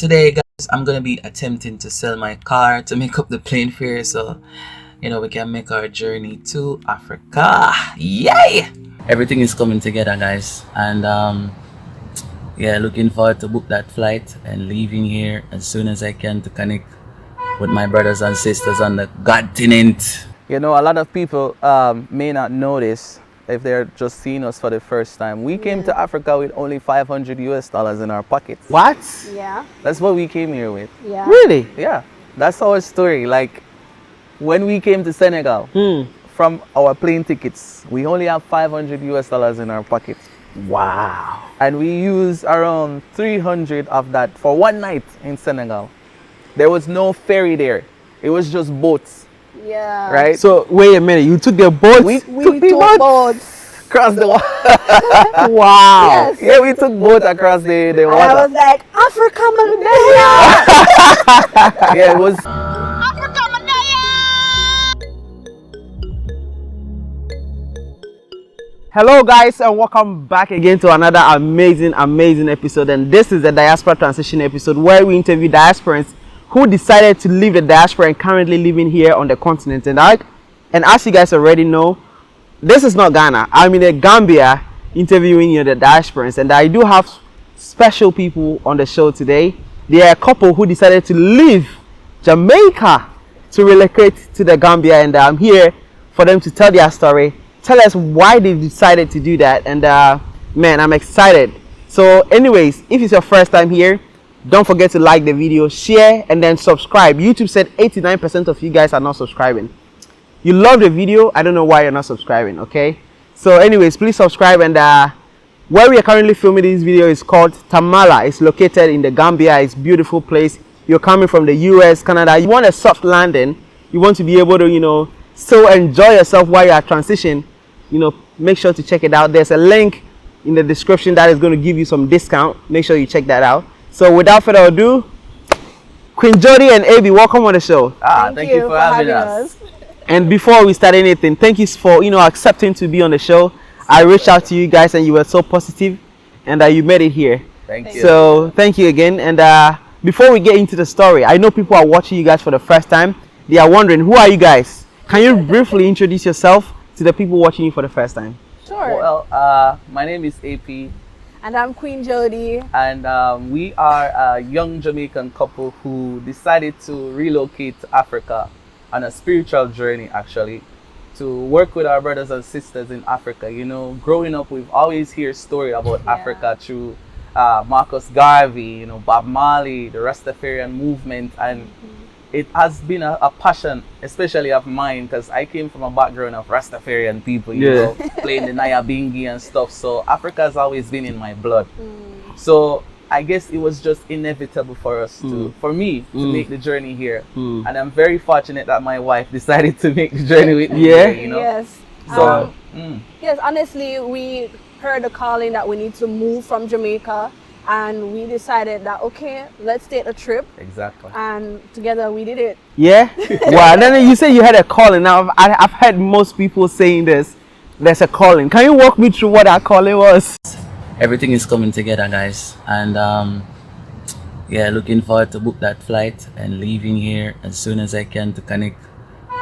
today, guys, I'm gonna be attempting to sell my car to make up the plane fare, so we can make our journey to Africa. Yay! Everything is coming together, guys, and yeah, looking forward to book that flight and leaving here as soon as I can to connect with my brothers and sisters on the continent. You know, a lot of people may not know this if they're just seeing us for the first time. We came to Africa with only $500 in our pockets. What? Yeah. That's what we came here with. Yeah. Really? Yeah, that's our story. Like, when we came to Senegal, from our plane tickets, we only have $500 in our pockets. Wow. And we used around 300 of that for one night in Senegal. There was no ferry there. It was just boats. Yeah. Right? So wait a minute, you took the boat? We We took boats. across the water. Wow. Yes. Yeah, we took boat across the And I water. was like, Africa, Mandela. Yeah, it was. Hello guys, and welcome back again to another amazing episode. And this is the Diaspora transition episode where we interview diasporans who decided to leave the diaspora and currently living here on the continent. And as you guys already know, this is not Ghana. I'm in the Gambia interviewing the diasporans, and I do have special people on the show today. They are a couple who decided to leave Jamaica to relocate to the Gambia, and I'm here for them to tell their story. Tell us why they decided to do that, and man, I'm excited. So anyways, if it's your first time here, don't forget to like the video, share, and then subscribe. YouTube said 89% of you guys are not subscribing. You love the video, I don't know why you're not subscribing, okay? So anyways, please subscribe. And where we are currently filming this video is called Tamala. It's located in the Gambia. It's a beautiful place. You're coming from the US, Canada. You want a soft landing. You want to be able to, still enjoy yourself while you are transitioning. Make sure to check it out. There's a link in the description that is going to give you some discount. Make sure you check that out. So without further ado, Queen Jodi and Ap, welcome on the show. Thank you for having us. And before we start anything, thank you for accepting to be on the show. I reached out to you guys and you were so positive, and you made it here. Thank you. So thank you again. And before we get into the story, I know people are watching you guys for the first time. They are wondering, who are you guys? Can you briefly introduce yourself to the people watching you for the first time? Sure. Well, my name is AP, And I'm Queen Jodi. and we are a young Jamaican couple who decided to relocate to Africa on a spiritual journey, actually, to work with our brothers and sisters in Africa. Growing up, we've always heard story about Africa through Marcus Garvey, Bob Marley, the Rastafarian movement, and it has been a passion, especially of mine, because I came from a background of Rastafarian people, playing the Nyabingi and stuff. So Africa has always been in my blood. So I guess it was just inevitable for us for me to make the journey here. And I'm very fortunate that my wife decided to make the journey with me. Yes. So, Yes, honestly, we heard the calling that we need to move from Jamaica, and we decided that, okay, let's take a trip. exactly. And together we did it. Yeah? Wow. Then you say you had a calling. Now, I've heard most people saying this. There's a calling. Can you walk me through what that calling was? Everything is coming together, guys, and yeah, looking forward to book that flight and leaving here as soon as I can to connect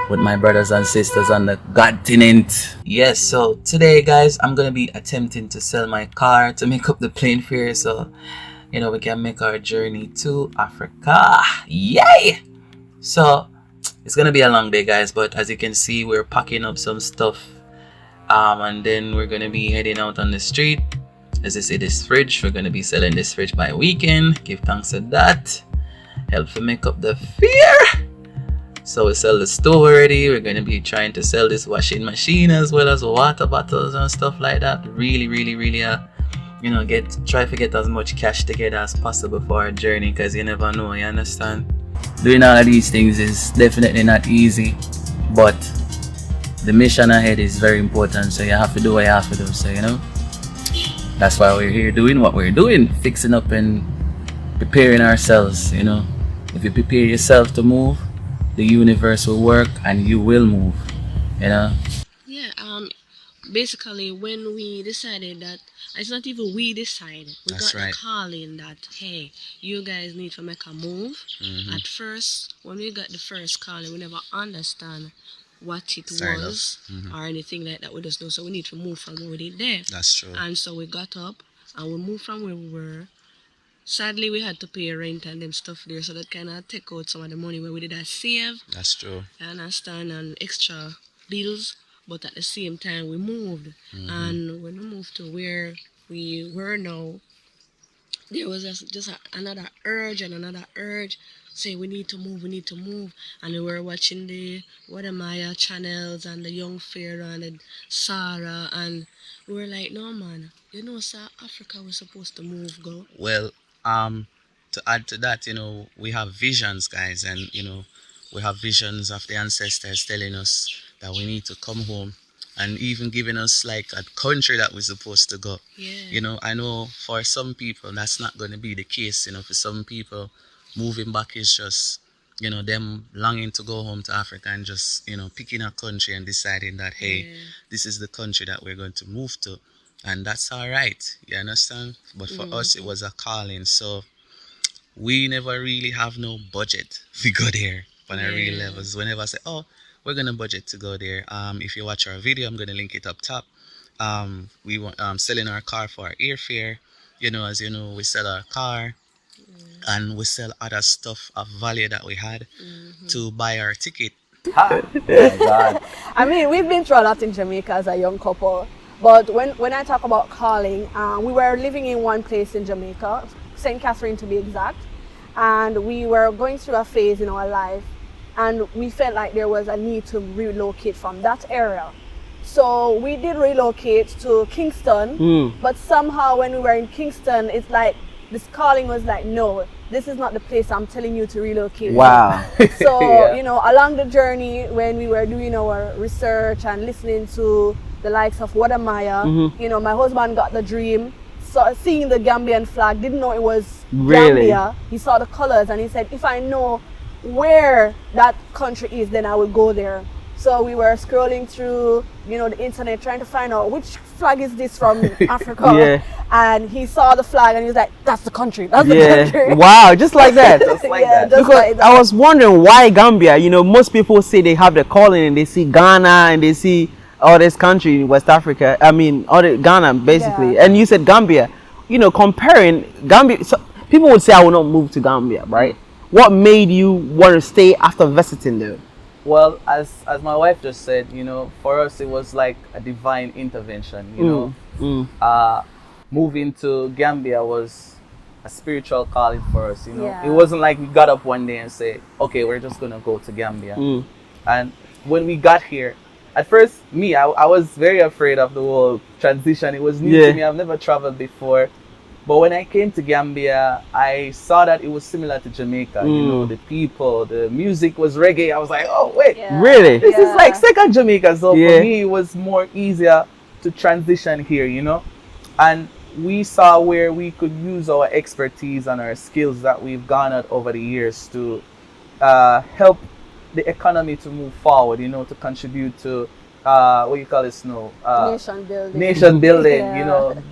with my brothers and sisters on the continent. Yes, so today, guys, I'm gonna be attempting to sell my car to make up the plane fare, so we can make our journey to Africa. Yay! So it's gonna be a long day, guys, but as you can see, we're packing up some stuff, and then we're gonna be heading out on the street. As I say, this fridge, we're gonna be selling this fridge by weekend. Give thanks to that. Help to make up the fare. So we sell the stove already. We're gonna be trying to sell this washing machine as well as water bottles and stuff like that. Really try to get as much cash together as possible for our journey, because you never know, you understand? Doing all of these things is definitely not easy, but the mission ahead is very important, so you have to do what you have to do. So that's why we're here doing what we're doing, fixing up and preparing ourselves. If you prepare yourself to move, the universe will work and you will move. Yeah, basically when we decided that it's not even we decided, we That's got right. the calling that hey, you guys need to make a move. At first, when we got the first calling, we never understand what it Start was or anything like that. We just know so we need to move from where we did there. That's true. And so we got up and we moved from where we were. Sadly, we had to pay rent and them stuff there, so that kind of take out some of the money where we did a save. That's true. I understand, and extra bills, but at the same time we moved. And when we moved to where we were now, there was another urge and another urge, say we need to move. And we were watching the Wadamaya channels and the Young Fair and the Sarah, and we were like, no man, you know, South Africa was supposed to move, go. Well, to add to that, we have visions, guys, and we have visions of the ancestors telling us that we need to come home, and even giving us like a country that we're supposed to go. Yeah. I know for some people that's not going to be the case. For some people, moving back is just them longing to go home to Africa and just picking a country and deciding that hey, this is the country that we're going to move to, and that's all right. You understand? But for us, it was a calling. So we never really have no budget to go there on a real levels. Whenever I say, oh, we're gonna budget to go there. If you watch our video, I'm gonna link it up top. We want selling our car for our airfare. As you know, we sell our car and we sell other stuff of value that we had to buy our ticket. Oh my God. I mean, we've been through a lot in Jamaica as a young couple. But when I talk about calling, we were living in one place in Jamaica, St. Catherine to be exact. And we were going through a phase in our life. And we felt like there was a need to relocate from that area. So we did relocate to Kingston. But somehow when we were in Kingston, it's like this calling was like, no, this is not the place I'm telling you to relocate. Wow. So, along the journey when we were doing our research and listening to the likes of Wadamaya, my husband got the dream, seeing the Gambian flag, didn't know it was Gambia. He saw the colors and he said, if I know where that country is, then I will go there. So we were scrolling through, the internet trying to find out which flag is this from Africa. And he saw the flag and he was like, that's the country. That's the country. Wow, just like that. Just like that. Because like that. I was wondering why Gambia. Most people say they have the calling and they see Ghana and they see all this country in West Africa. I mean, Ghana basically. And you said Gambia. Comparing Gambia, so people would say I will not move to Gambia, right? What made you want to stay after visiting there? Well, as my wife just said, for us it was like a divine intervention. Moving to Gambia was a spiritual calling for us. It wasn't like we got up one day and say, okay, we're just gonna go to Gambia. And when we got here, at first, I was very afraid of the whole transition. It was new to me. I've never traveled before. But when I came to Gambia, I saw that it was similar to Jamaica. The people, the music was reggae. I was like, oh, wait. Really? This is like second Jamaica. So for me, it was more easier to transition here, And we saw where we could use our expertise and our skills that we've garnered over the years to help the economy to move forward, to contribute to what you call it now? Nation building,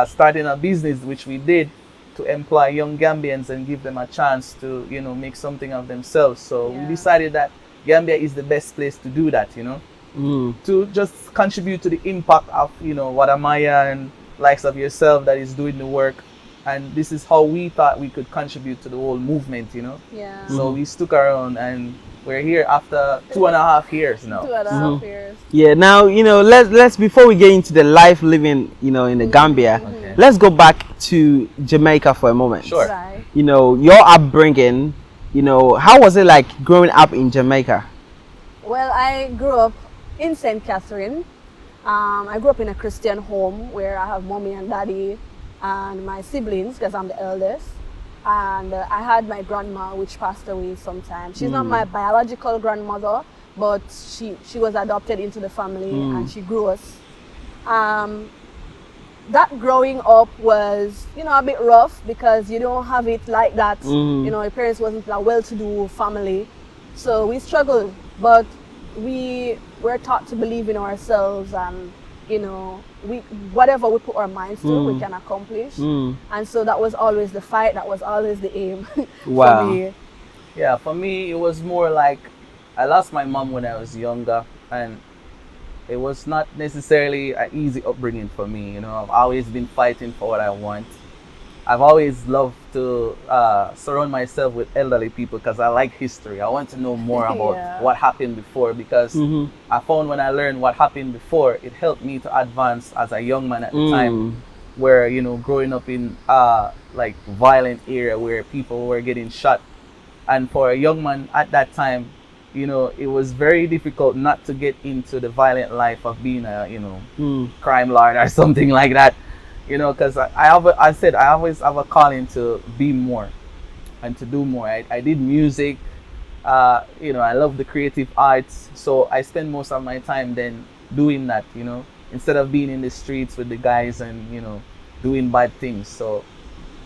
starting a business, which we did, to employ young Gambians and give them a chance to, make something of themselves. So we decided that Gambia is the best place to do that, to just contribute to the impact of, Wadamaya and likes of yourself that is doing the work. And this is how we thought we could contribute to the whole movement, So we stuck around and we're here after 2.5 years now. 2.5 years. Yeah, now, let's before we get into the life living, in the Gambia, let's go back to Jamaica for a moment. Sure. Right. Your upbringing, how was it like growing up in Jamaica? Well, I grew up in St. Catherine. I grew up in a Christian home where I have mommy and daddy and my siblings, because I'm the eldest. And I had my grandma, which passed away sometime. She's not my biological grandmother, but she was adopted into the family and she grew us. That growing up was, a bit rough because you don't have it like that. Your parents wasn't a well-to-do family. So we struggled, but we were taught to believe in ourselves and, you know, whatever we put our minds to, we can accomplish. And so that was always the fight. That was always the aim. Wow. For me. Yeah, for me, it was more like I lost my mom when I was younger, and it was not necessarily an easy upbringing for me. You know, I've always been fighting for what I want. I've always loved to surround myself with elderly people because I like history. I want to know more about what happened before, because I found when I learned what happened before, it helped me to advance as a young man at the time, where, you know, growing up in like violent area where people were getting shot. And for a young man at that time, you know, it was very difficult not to get into the violent life of being a, you know, crime lord or something like that. You know, because I always have a calling to be more and to do more. I did music, you know, I love the creative arts. So I spend most of my time then doing that, you know, instead of being in the streets with the guys and, you know, doing bad things. So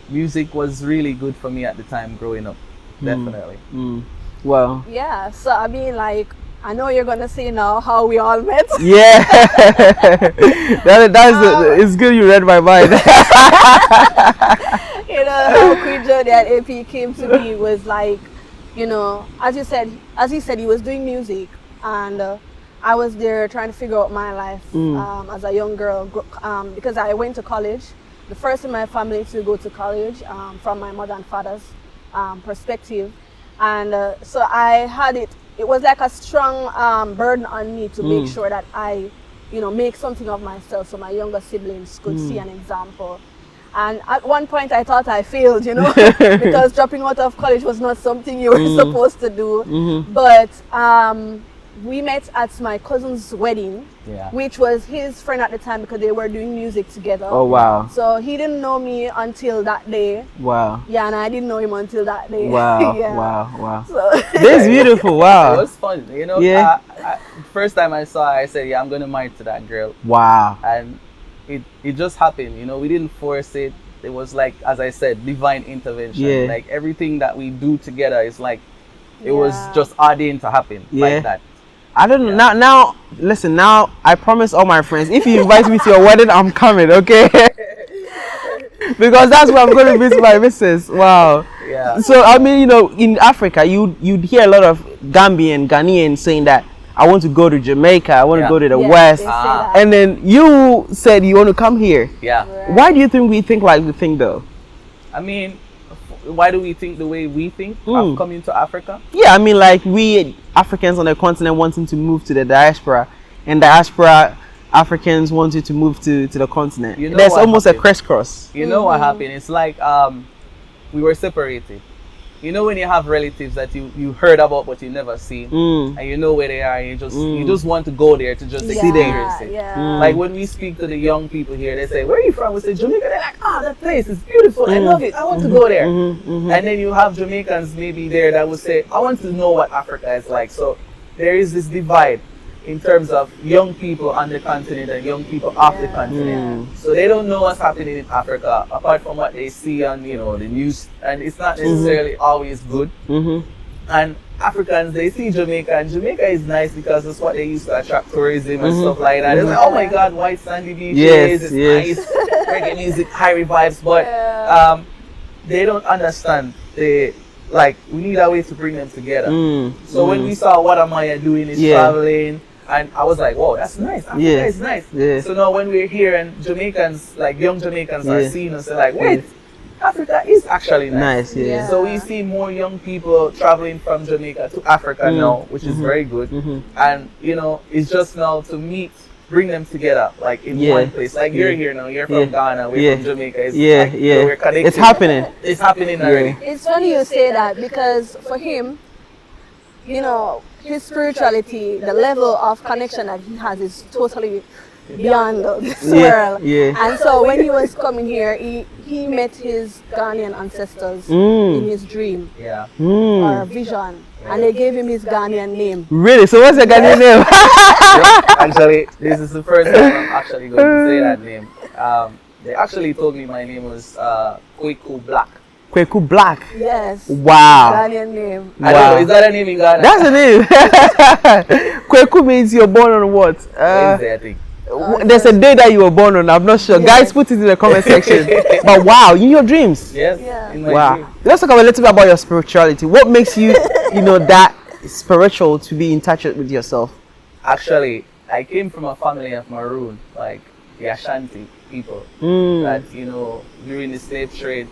music was really good for me at the time growing up, definitely. Well. Yeah, so I mean, like, I know you're gonna say now how we all met. Yeah, it's good you read my mind. You know, how Queen Jodi and Ap came to me was like, you know, as he said, he was doing music, and I was there trying to figure out my life as a young girl, because I went to college, the first in my family to go to college, from my mother and father's perspective, and so I had it was like a strong burden on me to make sure that I, you know, make something of myself so my younger siblings could see an example. And at one point I thought I failed, you know, because dropping out of college was not something you were supposed to do. But we met at my cousin's wedding, which was his friend at the time because they were doing music together. Oh, wow. So he didn't know me until that day. Wow. Yeah, and I didn't know him until that day. Wow. Yeah. Wow. So This is beautiful. Wow. It was fun, you know. Yeah. First time I saw her, I said, yeah, I'm gonna marry to that girl. Wow. And it just happened, you know. We didn't force it. It was like, as I said, divine intervention. Yeah. Like everything that we do together is like, it was just ordained to happen like that. I don't know. Now, listen, now I promise all my friends, if you invite me to your wedding, I'm coming, okay? Because that's where I'm going to visit my missus. Wow. Yeah. So, I mean, you know, in Africa, you'd hear a lot of Ghanaians saying that, I want to go to Jamaica, I want to go to the West. they say that. And then you said you want to come here. Yeah. Right. Why do you think we think like we think, though? I mean, why do we think the way we think of coming to Africa? Yeah, I mean, like we Africans on the continent wanting to move to the diaspora, and diaspora Africans wanting to move to the continent. You know, there's what almost happened? a crisscross. You know what happened? It's like we were separated. You know when you have relatives that you heard about but you never seen, and you know where they are, and you just want to go there to just experience it. Like when we speak to the young people here, they say, "Where are you from?" We say Jamaica. They're like, "Ah, that place is beautiful. I love it. I want to go there." And then you have Jamaicans maybe there that would say, "I want to know what Africa is like." So there is this divide in terms of young people on the continent and young people off the continent. So they don't know what's happening in Africa apart from what they see on, you know, the news, and it's not necessarily always good. And Africans, they see Jamaica, and Jamaica is nice because it's what they use to attract tourism and stuff like that. It's like, oh my God, white sandy beaches, it's nice, reggae music, high vibes, but they don't understand like we need a way to bring them together. So when we saw what Amaya doing is traveling, and I was like, whoa, that's nice. Africa is nice. So now when we're here and Jamaicans, like young Jamaicans are seeing us, they're like, wait, Africa is actually nice. So we see more young people traveling from Jamaica to Africa now, which is very good. And you know, it's just now to bring them together like in one place. Like you're here now, you're from Ghana, we're from Jamaica. It's like, we're connected. It's happening. It's happening already. It's funny you say that because for him, you know, his spirituality, the level of connection that he has is totally beyond this world. And so when he was coming here, he met his Ghanaian ancestors in his dream or vision. And they gave him his Ghanaian name. Really? So what's the Ghanaian name? Actually, this is the first time I'm actually going to say that name. They actually told me my name was Kweku Black. Kweku Black. Yes. Wow. Ghanaian name. I don't know, is that a name in Ghana? That's a name. Kweku means you're born on what? Wednesday, I think. There's a day that you were born on. I'm not sure. Guys, put it in the comment section. But wow, in your dreams. Yes. Yeah. In my Wow. dream. Let's talk a little bit about your spirituality. What makes you, that spiritual to be in touch with yourself? Actually, I came from a family of Maroon, like the Ashanti people. That during the slave trade,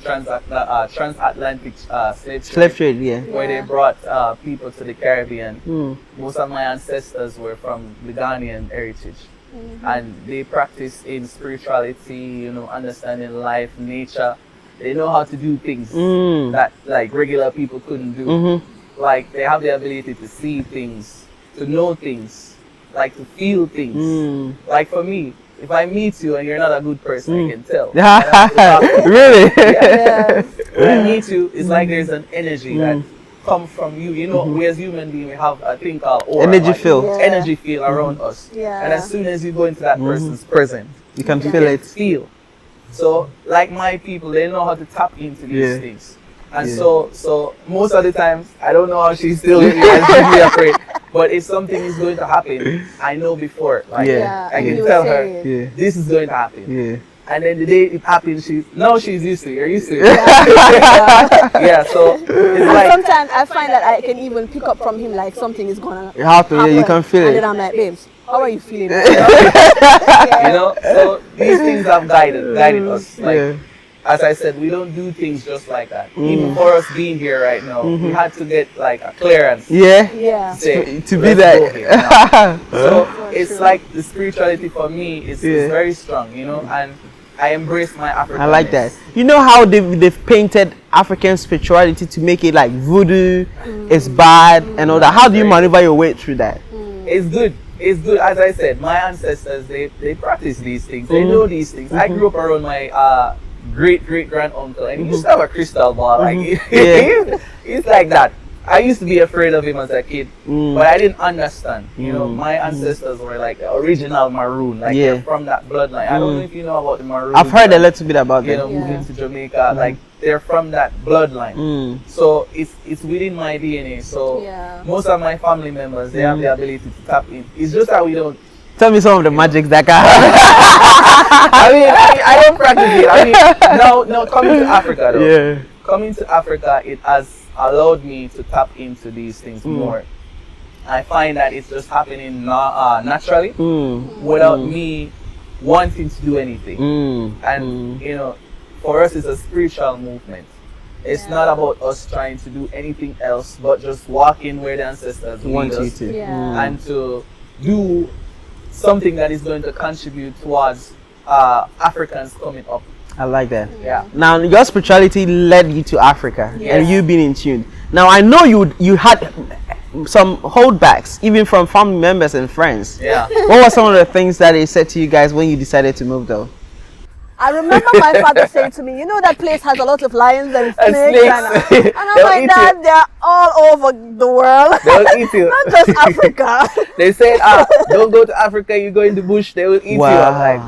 transatlantic slave trade, Yeah. where they brought people to the Caribbean. Most of my ancestors were from the Ghanaian heritage, and they practice in spirituality, understanding life, nature. They know how to do things that like regular people couldn't do. Like they have the ability to see things, to know things, like to feel things. Like for me, if I meet you and you're not a good person, I can tell. Really? Yeah. When I meet you, it's like there's an energy that comes from you. We as human beings, we have a thing called aura, Energy like, field. energy field around us. Yeah. And as soon as you go into that person's presence, You can you feel can it. feel. So, like my people, they know how to tap into these Yeah. things. And Yeah. so most of the times, I don't know how she's still with me and she's really afraid. But if something is going to happen, I know before. Like, Yeah. I can you tell say her, it. Yeah. this is going to happen. Yeah. And then the day it happens, she's used to it. You're used to it. Yeah, so it's And like, sometimes I find that I can even pick up from him like something is gonna You have to, yeah, you happen. can feel And it. then I'm like, babes, how are you feeling? so these things have guided us. Like, Yeah. as I said, we don't do things just like that. Even for us being here right now, we had to get like a clearance. Yeah. Yeah. Say, To be "Let's go that. here now." So it's like the spirituality for me is very strong, and I embrace my African. I like that. You know how they've painted African spirituality to make it like voodoo is bad and all that. How do you maneuver your way through that? It's good. It's good. As I said, my ancestors they practice these things. They know these things. I grew up around my great grand uncle, and he used to have a crystal ball. Like it's like that. I used to be afraid of him as a kid, but I didn't understand. My ancestors were like the original Maroon, like they're from that bloodline. I don't know if you know about the Maroon. I've heard a little bit about them. Moving to Jamaica, like they're from that bloodline. So it's within my DNA. So most of my family members, they have the ability to tap in. It's just that we don't. Tell me some of the magic that can I don't practice it. Now coming to Africa though. Yeah. Coming to Africa, it has allowed me to tap into these things more. I find that it's just happening naturally without me wanting to do anything. And for us, it's a spiritual movement. It's not about us trying to do anything else, but just walking where the ancestors Want lead you us, to. and to do something that is going to contribute towards Africans coming up. I like that. Yeah. Now your spirituality led you to Africa, and you being in tune. Now I know you had some holdbacks, even from family members and friends. Yeah. What were some of the things that they said to you guys when you decided to move, though? I remember my father saying to me, that place has a lot of lions and snakes. snakes. And I'm They'll like, eat Dad, they're all over the world. They'll eat you. Not just Africa. They said, don't go to Africa, you go in the bush, they will eat you. I'm like,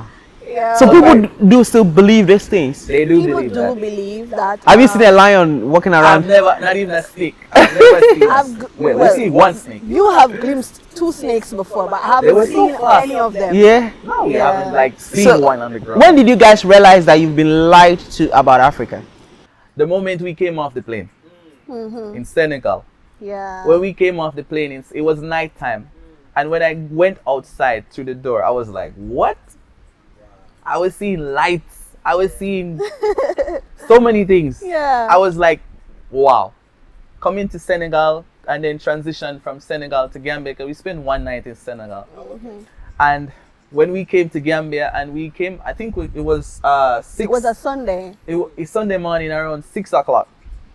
Yeah. So people do still believe these things. they do People believe do that. believe that. Have you seen a lion walking I've around? never, not even a snake. I've never seen we see one snake. You have glimpsed 2 snakes before, but I They were haven't so seen fast. any of them. Yeah. No, we Yeah. haven't like seen So, one on the ground. When did you guys realize that you've been lied to about Africa? The moment we came off the plane in Senegal, Yeah. when we came off the plane, it was nighttime. And when I went outside through the door, I was like, what? I was seeing lights. I was seeing so many things. Yeah. I was like, wow. Coming to Senegal and then transition from Senegal to Gambia, because we spent one night in Senegal. And when we came to Gambia, and we came, I think it was 6. It was a Sunday. It's Sunday morning around 6 o'clock.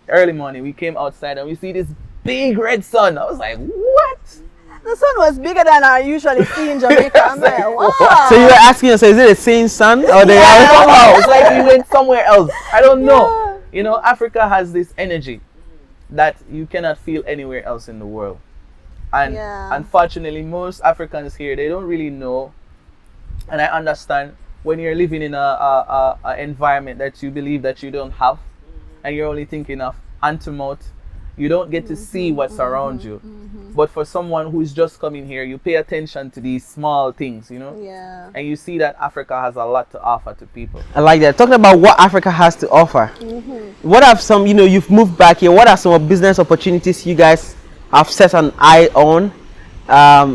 Early morning, we came outside and we see this big red sun. I was like, what? The sun was bigger than I usually see in Jamaica. I'm like, wow. So you were asking yourself, is it the same sun or they I are? don't know. It's like we went somewhere else. I don't know. Africa has this energy that you cannot feel anywhere else in the world. And unfortunately, most Africans here, they don't really know. And I understand when you're living in a environment that you believe that you don't have, and you're only thinking of hand to mouth, you don't get to see what's around you. But for someone who's just coming here, you pay attention to these small things, you know, Yeah. and you see that Africa has a lot to offer to people. I like that. Talking about what Africa has to offer. What are some, you know, you've moved back here. What are some business opportunities you guys have set an eye on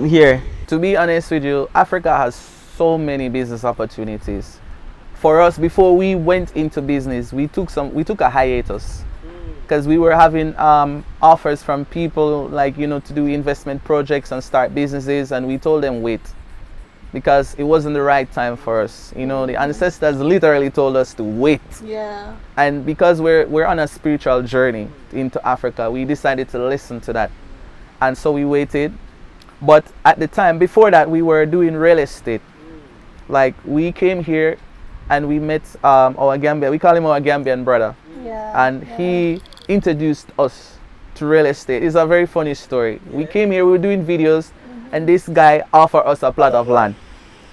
here? To be honest with you, Africa has so many business opportunities. For us, before we went into business, we took a hiatus because we were having offers from people like, you know, to do investment projects and start businesses, and we told them wait, because it wasn't the right time for us. You know, the ancestors literally told us to wait. Yeah. And because we're on a spiritual journey into Africa, we decided to listen to that. And so we waited. But at the time, before that, we were doing real estate. Like, we came here and we met our Gambia, we call him our Gambian brother. Yeah. And he introduced us to real estate. It's a very funny story. We came here, we were doing videos, and this guy offered us a plot of land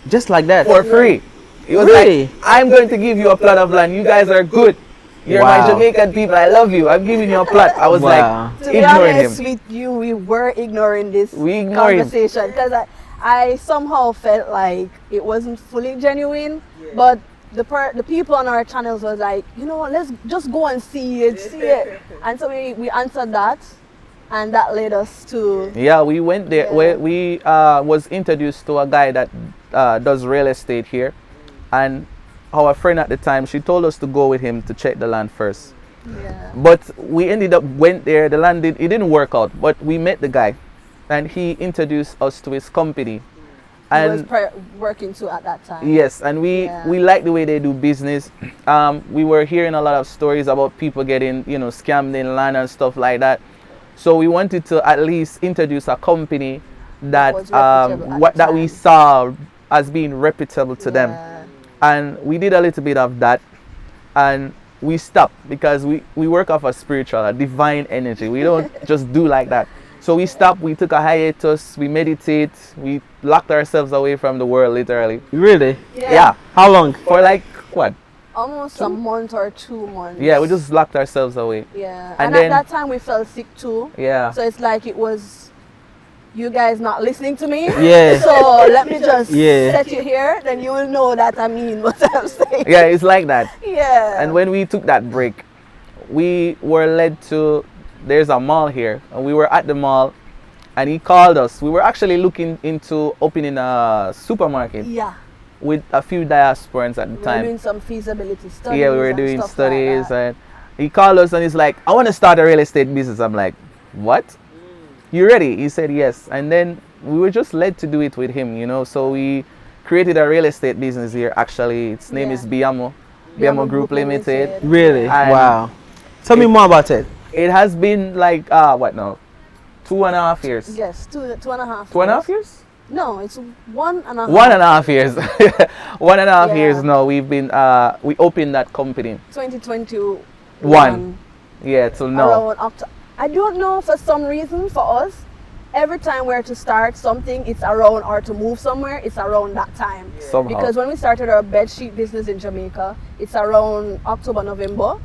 Just like that. for free. He was Really? like, I'm going to give you a plot of land. You guys are good. You're my Wow. Jamaican people. I love you. I'm giving you a plot. I was Wow. like, To be ignoring honest him. with you, we were ignoring this We ignored him. conversation because I somehow felt like it wasn't fully genuine, but the people on our channels was like, you know, let's just go and see it. And so we answered that, and that led us to Yeah, we went there. Yeah. Where we was introduced to a guy that does real estate here, and our friend at the time, she told us to go with him to check the land first. yeah. But we ended up went there. The land it didn't work out. But we met the guy, and he introduced us to his company. He was And working too at that time. yes, and Yeah. we like the way they do business. We were hearing a lot of stories about people getting, you know, scammed in land and stuff like that. So we wanted to at least introduce a company that was reputable at the that we time. saw as being reputable to them. Yeah. And we did a little bit of that, and we stopped because we work off a spiritual, a divine energy. We don't just do like that. So we stopped, we took a hiatus, we meditate, we locked ourselves away from the world literally. Really? Yeah. How long? For like what? Almost a month or 2 months. Yeah, we just locked ourselves away. Yeah. And And then- at that time we felt sick too. Yeah. So it's like it was you guys not listening to me. Yeah. So let me just Yeah. set you here, then you will know that I mean what I'm saying. Yeah, it's like that. Yeah. And when we took that break, we were led to, there's a mall here, and we were at the mall, and he called us. We were actually looking into opening a supermarket yeah. with a few diasporans at the We were time. doing some feasibility studies. Yeah, we were and doing stuff studies, like that. and he called us and he's like, I want to start a real estate business. I'm like, what? You ready? He said yes. And then we were just led to do it with him, you know. So we created a real estate business here. Actually, its name Yeah. is BIAMO. BIAMO Group Limited. Really? And Wow. Tell me more about it. It has been like what now? 2.5 years. Yes, 2.5. 2.5 years? No, it's 1.5. 1.5 years. 1.5 Yeah. years now. We've been we opened that company. 2021. One. Yeah, till now. Around October. I don't know, for some reason for us, every time we're to start something, it's around, or to move somewhere, it's around that time. Somehow. Because when we started our bed sheet business in Jamaica, it's around October, November.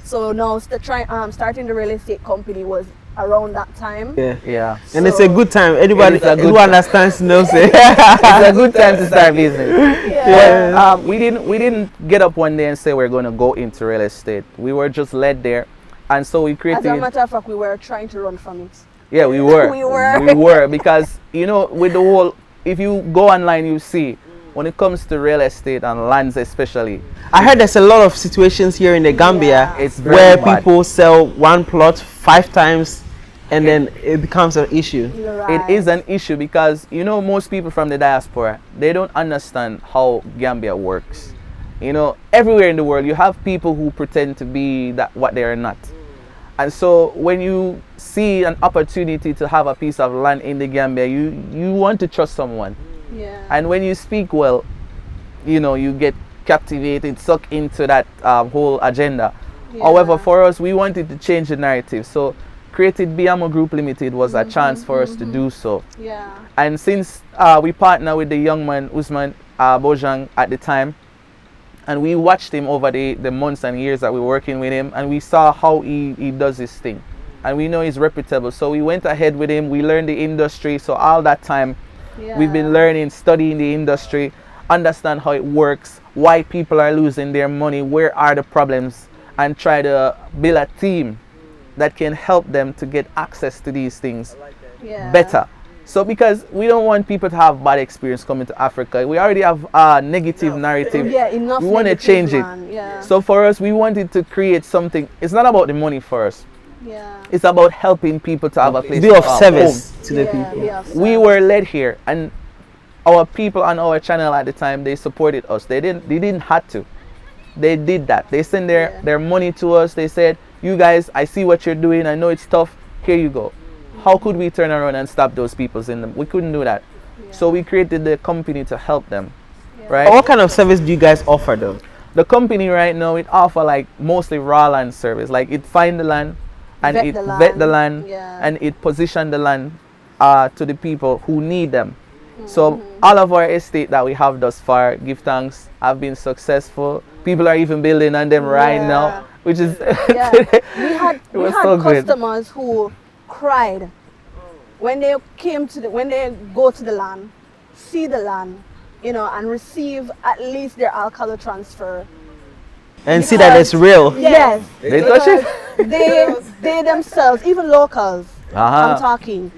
So now starting the real estate company was around that time. Yeah. Yeah. And it's a good time. Anybody It is a good who time. understands knows it. It's a good time to start business. Yeah. But, we didn't get up one day and say we're going to go into real estate. We were just led there, and so we As created. a matter of fact, we were trying to run from it. Yeah, we were. We were. We were, because you know, with the whole, if you go online, you see when it comes to real estate and lands especially, I heard there's a lot of situations here in the Gambia Yeah. it's very where bad. people sell one plot 5 times and then it becomes an issue. You're It right. is an issue because you know most people from the diaspora, they don't understand how Gambia works. You know, everywhere in the world you have people who pretend to be that what they are not. And so when you see an opportunity to have a piece of land in the Gambia, you want to trust someone. Yeah. And when you speak well, you know, you get captivated, sucked into that whole agenda. However, Yeah. for us, we wanted to change the narrative. So created BIAMO Group Limited was a chance for us to do so. Yeah. And since we partnered with the young man, Usman Bojang, at the time, and we watched him over the months and years that we were working with him, and we saw how he does his thing. and we know he's reputable. So we went ahead with him. We learned the industry. So all that time, we've been learning, studying the industry, understand how it works, why people are losing their money, where are the problems, and try to build a team that can help them to get access to these things better. So because we don't want people to have bad experience coming to Africa. We already have a negative narrative. Enough. We want to change it. So for us, we wanted to create something. It's not about the money for us. It's about helping people to have a place be to of call service home. to the people. We were led here, and our people on our channel at the time, they supported us. They didn't have to. They did that. They sent their money to us. They said, you guys, I see what you're doing. I know it's tough. Here you go. How could we turn around and stop those people in them? We couldn't do that. So we created the company to help them. Right? What kind of service do you guys offer though? The company right now, it offer like mostly raw land service. Like it find the land and vet the land and it position the land to the people who need them. So all of our estate that we have thus far, give thanks, have been successful. People are even building on them right now, which is we had so customers who cried when they when they go to the land, see the land, you know, and receive at least their alcala transfer. And see that it's real. Yes. They touch it? They themselves, even locals, I'm talking,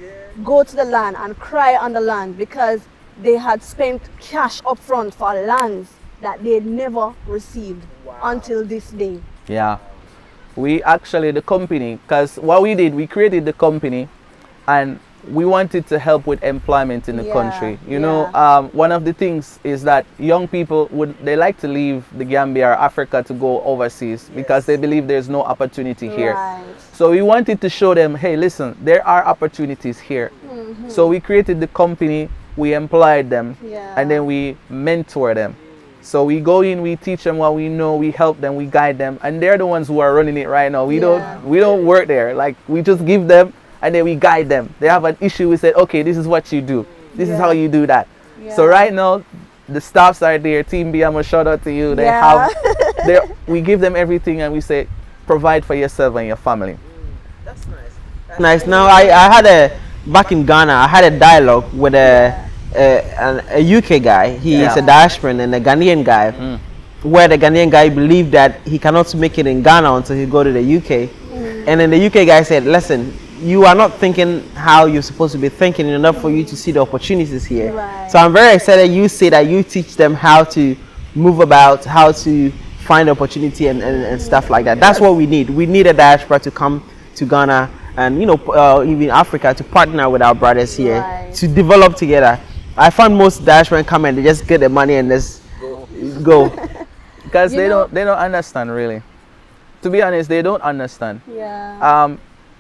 go to the land and cry on the land because they had spent cash up front for lands that they'd never received until this day. Yeah. We actually, the company, because what we did, we created the company and we wanted to help with employment in the country. You know, one of the things is that young people they like to leave the Gambia or Africa to go overseas because they believe there's no opportunity here. So we wanted to show them, hey, listen, there are opportunities here. So we created the company, we employed them, and then we mentor them. So we go in, we teach them what we know, we help them, we guide them, and they're the ones who are running it right now. We don't work there. Like we just give them and then we guide them. They have an issue, we said, okay, this is what you do. This is how you do that. So right now the staffs are there. Team BIAMO, shout out to you. They have we give them everything and we say provide for yourself and your family. That's nice. That's nice. Now I had back in Ghana, I had a dialogue with a UK guy. He is a diasporan and a Ghanaian guy, where the Ghanaian guy believed that he cannot make it in Ghana until he go to the UK. And then the UK guy said, listen, you are not thinking how you're supposed to be thinking in order for you to see the opportunities here. So I'm very excited you say that you teach them how to move about, how to find opportunity and stuff like that. That's what we need. We need a diaspora to come to Ghana and, you know, even Africa, to partner with our brothers here to develop together. I find most diaspora come and they just get the money and just go. Because they don't understand really. To be honest, they don't understand.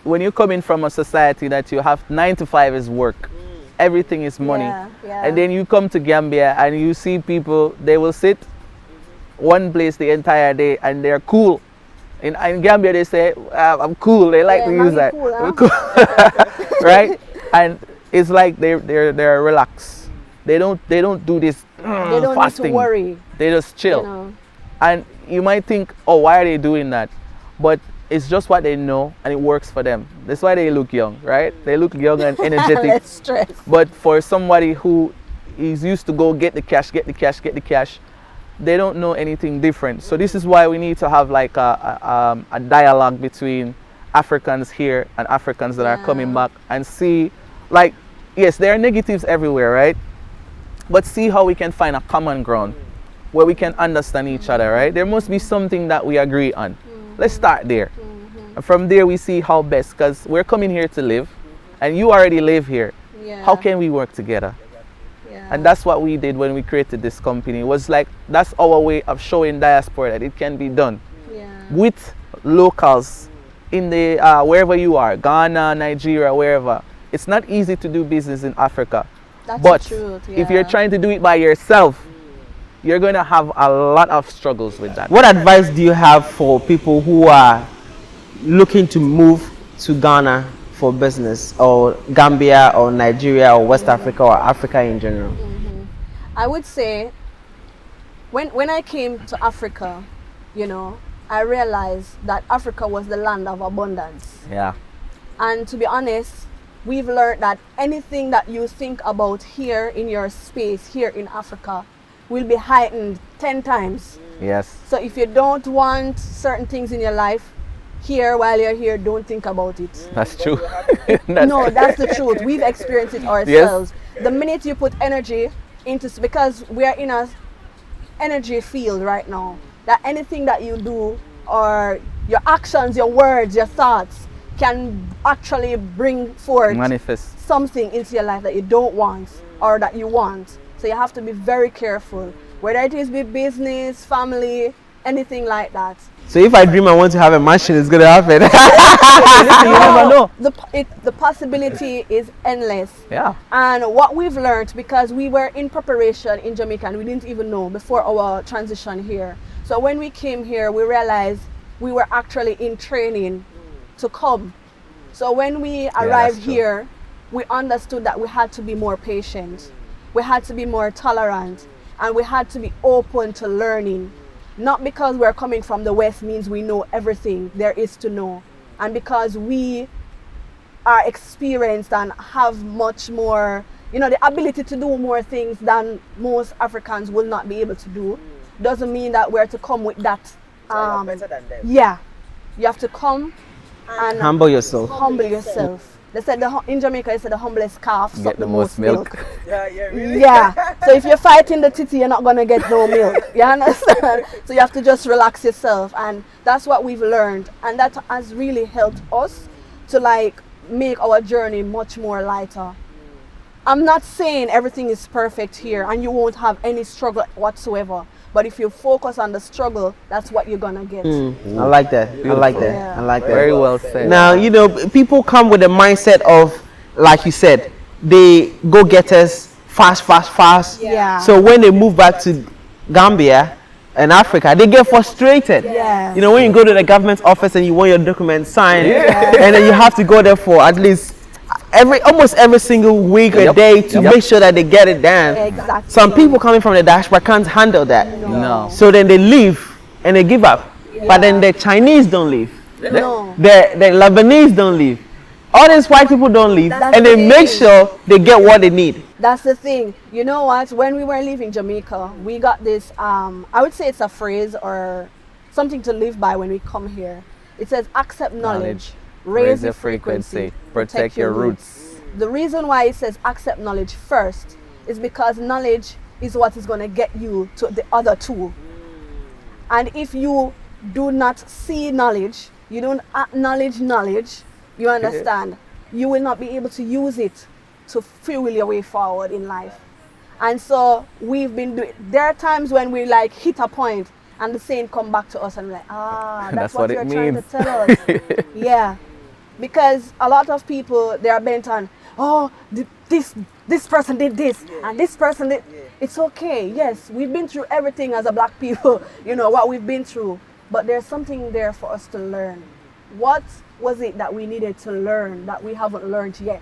When you come in from a society that you have 9 to 5 is work, everything is money, and then you come to Gambia and you see people, they will sit one place the entire day and they're cool. In Gambia they say, I'm cool. They like to use that. Cool, huh? Right? And it's like they're relaxed. They don't do this they don't fasting. need to worry. They just chill. You know. And you might think, oh, why are they doing that? But it's just what they know and it works for them. That's why they look young, right? They look young and energetic. Less stress. But for somebody who is used to go get the cash, they don't know anything different. So this is why we need to have like a dialogue between Africans here and Africans that are coming back and see, like, yes, there are negatives everywhere, right? But see how we can find a common ground where we can understand each other, right? There must be something that we agree on. Let's start there. And from there we see how best, because we're coming here to live and you already live here. How can we work together? And that's what we did when we created this company. It was like, that's our way of showing diaspora that it can be done with locals in the wherever you are, Ghana, Nigeria, wherever. It's not easy to do business in Africa. That's but the truth, if you're trying to do it by yourself, you're going to have a lot of struggles with that. What advice do you have for people who are looking to move to Ghana for business, or Gambia or Nigeria or West Africa or Africa in general? I would say when I came to Africa, you know, I realized that Africa was the land of abundance. And to be honest, we've learned that anything that you think about here in your space, here in Africa, will be heightened 10 times. Yes. So if you don't want certain things in your life, here, while you're here, don't think about it. That's true. No, that's the truth. We've experienced it ourselves. The minute you put energy into, because we are in a energy field right now, that anything that you do or your actions, your words, your thoughts can actually bring forth Manifest something into your life that you don't want or that you want. So you have to be very careful, whether it is with business, family, anything like that. So if I dream I want to have a mansion, it's gonna happen. You never know. The possibility is endless. Yeah. And what we've learned, because we were in preparation in Jamaica and we didn't even know before our transition here. So when we came here, we realized we were actually in training to come. So when we arrived here, we understood that we had to be more patient. We had to be more tolerant, and we had to be open to learning. Not because we're coming from the West means we know everything there is to know. And because we are experienced and have much more, the ability to do more things than most Africans will not be able to do, doesn't mean that we're to come with that. So you're better than them. Yeah. You have to come and Humble yourself. humble yourself. They said in Jamaica, they said the humblest calf suck Get the most milk. Yeah, really. Yeah. So if you're fighting the titty, you're not gonna get no milk. You understand? So you have to just relax yourself, and that's what we've learned, and that has really helped us to make our journey much more lighter. I'm not saying everything is perfect here and you won't have any struggle whatsoever. But if you focus on the struggle, that's what you're gonna get. I like that. I like that. Yeah. I like that. Very well said. Now, people come with the mindset of, like you said, they go getters fast. Yeah. So when they move back to Gambia and Africa, they get frustrated. Yeah. When you go to the government office and you want your documents signed, and then you have to go there for at least almost every single week or day to make sure that they get it done. Exactly. Some people coming from the diaspora can't handle that. No. So then they leave and they give up. But then the Chinese don't leave. No. The Lebanese don't leave. All these white people don't leave, That's and they the make thing. sure they get what they need. That's the thing. You know what? When we were leaving Jamaica, we got this, I would say it's a phrase or something to live by when we come here. It says, accept knowledge, raise the frequency, protect your roots. The reason why it says accept knowledge first is because knowledge is what is going to get you to the other two. And if you do not see knowledge, you don't acknowledge knowledge, you understand, you will not be able to use it to fuel your way forward in life. And so we've been doing, there are times when we hit a point and the saying come back to us and we're like, that's what you're trying to tell us. Yeah. Because a lot of people, they are bent on, this person did this and this person did. It's okay. Yes, we've been through everything as a black people, what we've been through. But there's something there for us to learn. What was it that we needed to learn that we haven't learned yet?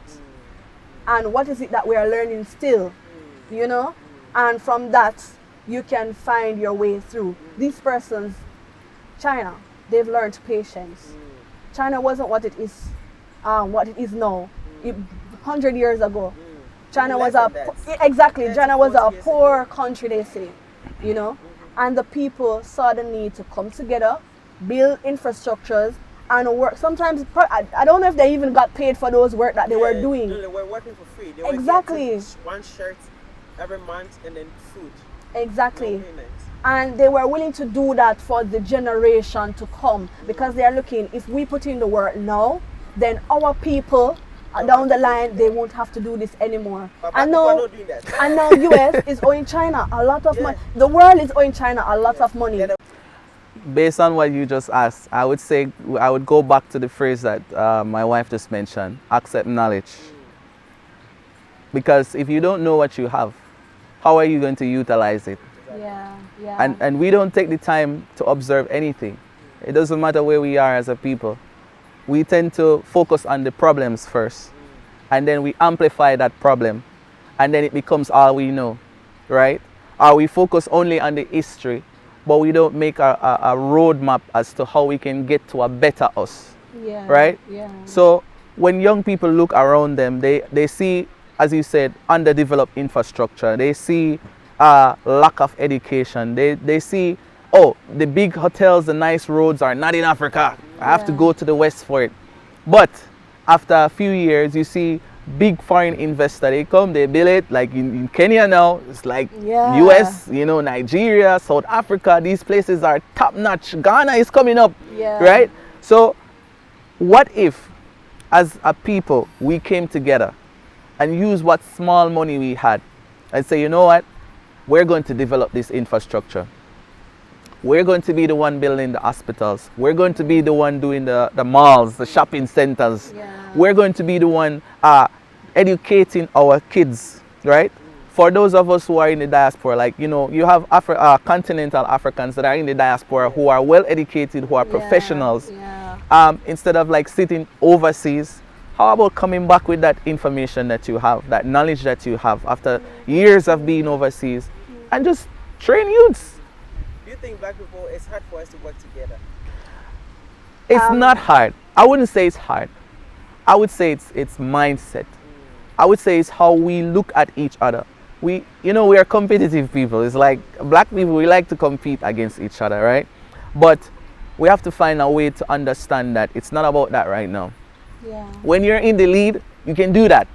And what is it that we are learning still? And from that, you can find your way through. These persons, China, they've learned patience. China wasn't what it is now. 100 years ago, China was China was a poor country, they say, and the people saw the need to come together, build infrastructures, and work. Sometimes, I don't know if they even got paid for those work that they were doing. They were working for free. They were getting one shirt every month and then food. Exactly. And they were willing to do that for the generation to come, because they are looking, if we put in the work now, then our people down the line, they won't have to do this anymore. And now US is owing China a lot of money. The world is owing China a lot of money. Based on what you just asked, I would say I would go back to the phrase that my wife just mentioned, accept knowledge. Because if you don't know what you have, how are you going to utilize it? Yeah. And we don't take the time to observe anything. It doesn't matter where we are as a people. We tend to focus on the problems first, and then we amplify that problem, and then it becomes all we know, right? Or we focus only on the history, but we don't make a roadmap as to how we can get to a better us, right? Yeah. So when young people look around them, they see, as you said, underdeveloped infrastructure. They see lack of education. They see, oh, the big hotels, the nice roads are not in Africa. I have to go to the West for it. But after a few years, you see big foreign investor, they come, they build it, like in Kenya now, it's like US, you know, Nigeria, South Africa, these places are top notch. Ghana is coming up, right? So what if, as a people, we came together and used what small money we had and say, you know what, we're going to develop this infrastructure. We're going to be the one building the hospitals. We're going to be the one doing the malls, the shopping centers. We're going to be the one educating our kids, right? For those of us who are in the diaspora, like, you know, you have continental Africans that are in the diaspora who are well educated, who are professionals. Instead of like sitting overseas, how about coming back with that information that you have, that knowledge that you have after years of being overseas, and just train youths? Do you think black people, it's hard for us to work together? It's not hard. I wouldn't say it's hard. I would say it's mindset. I would say it's how we look at each other. We are competitive people. It's like black people, we like to compete against each other, right? But we have to find a way to understand that it's not about that right now. When you're in the lead, you can do that.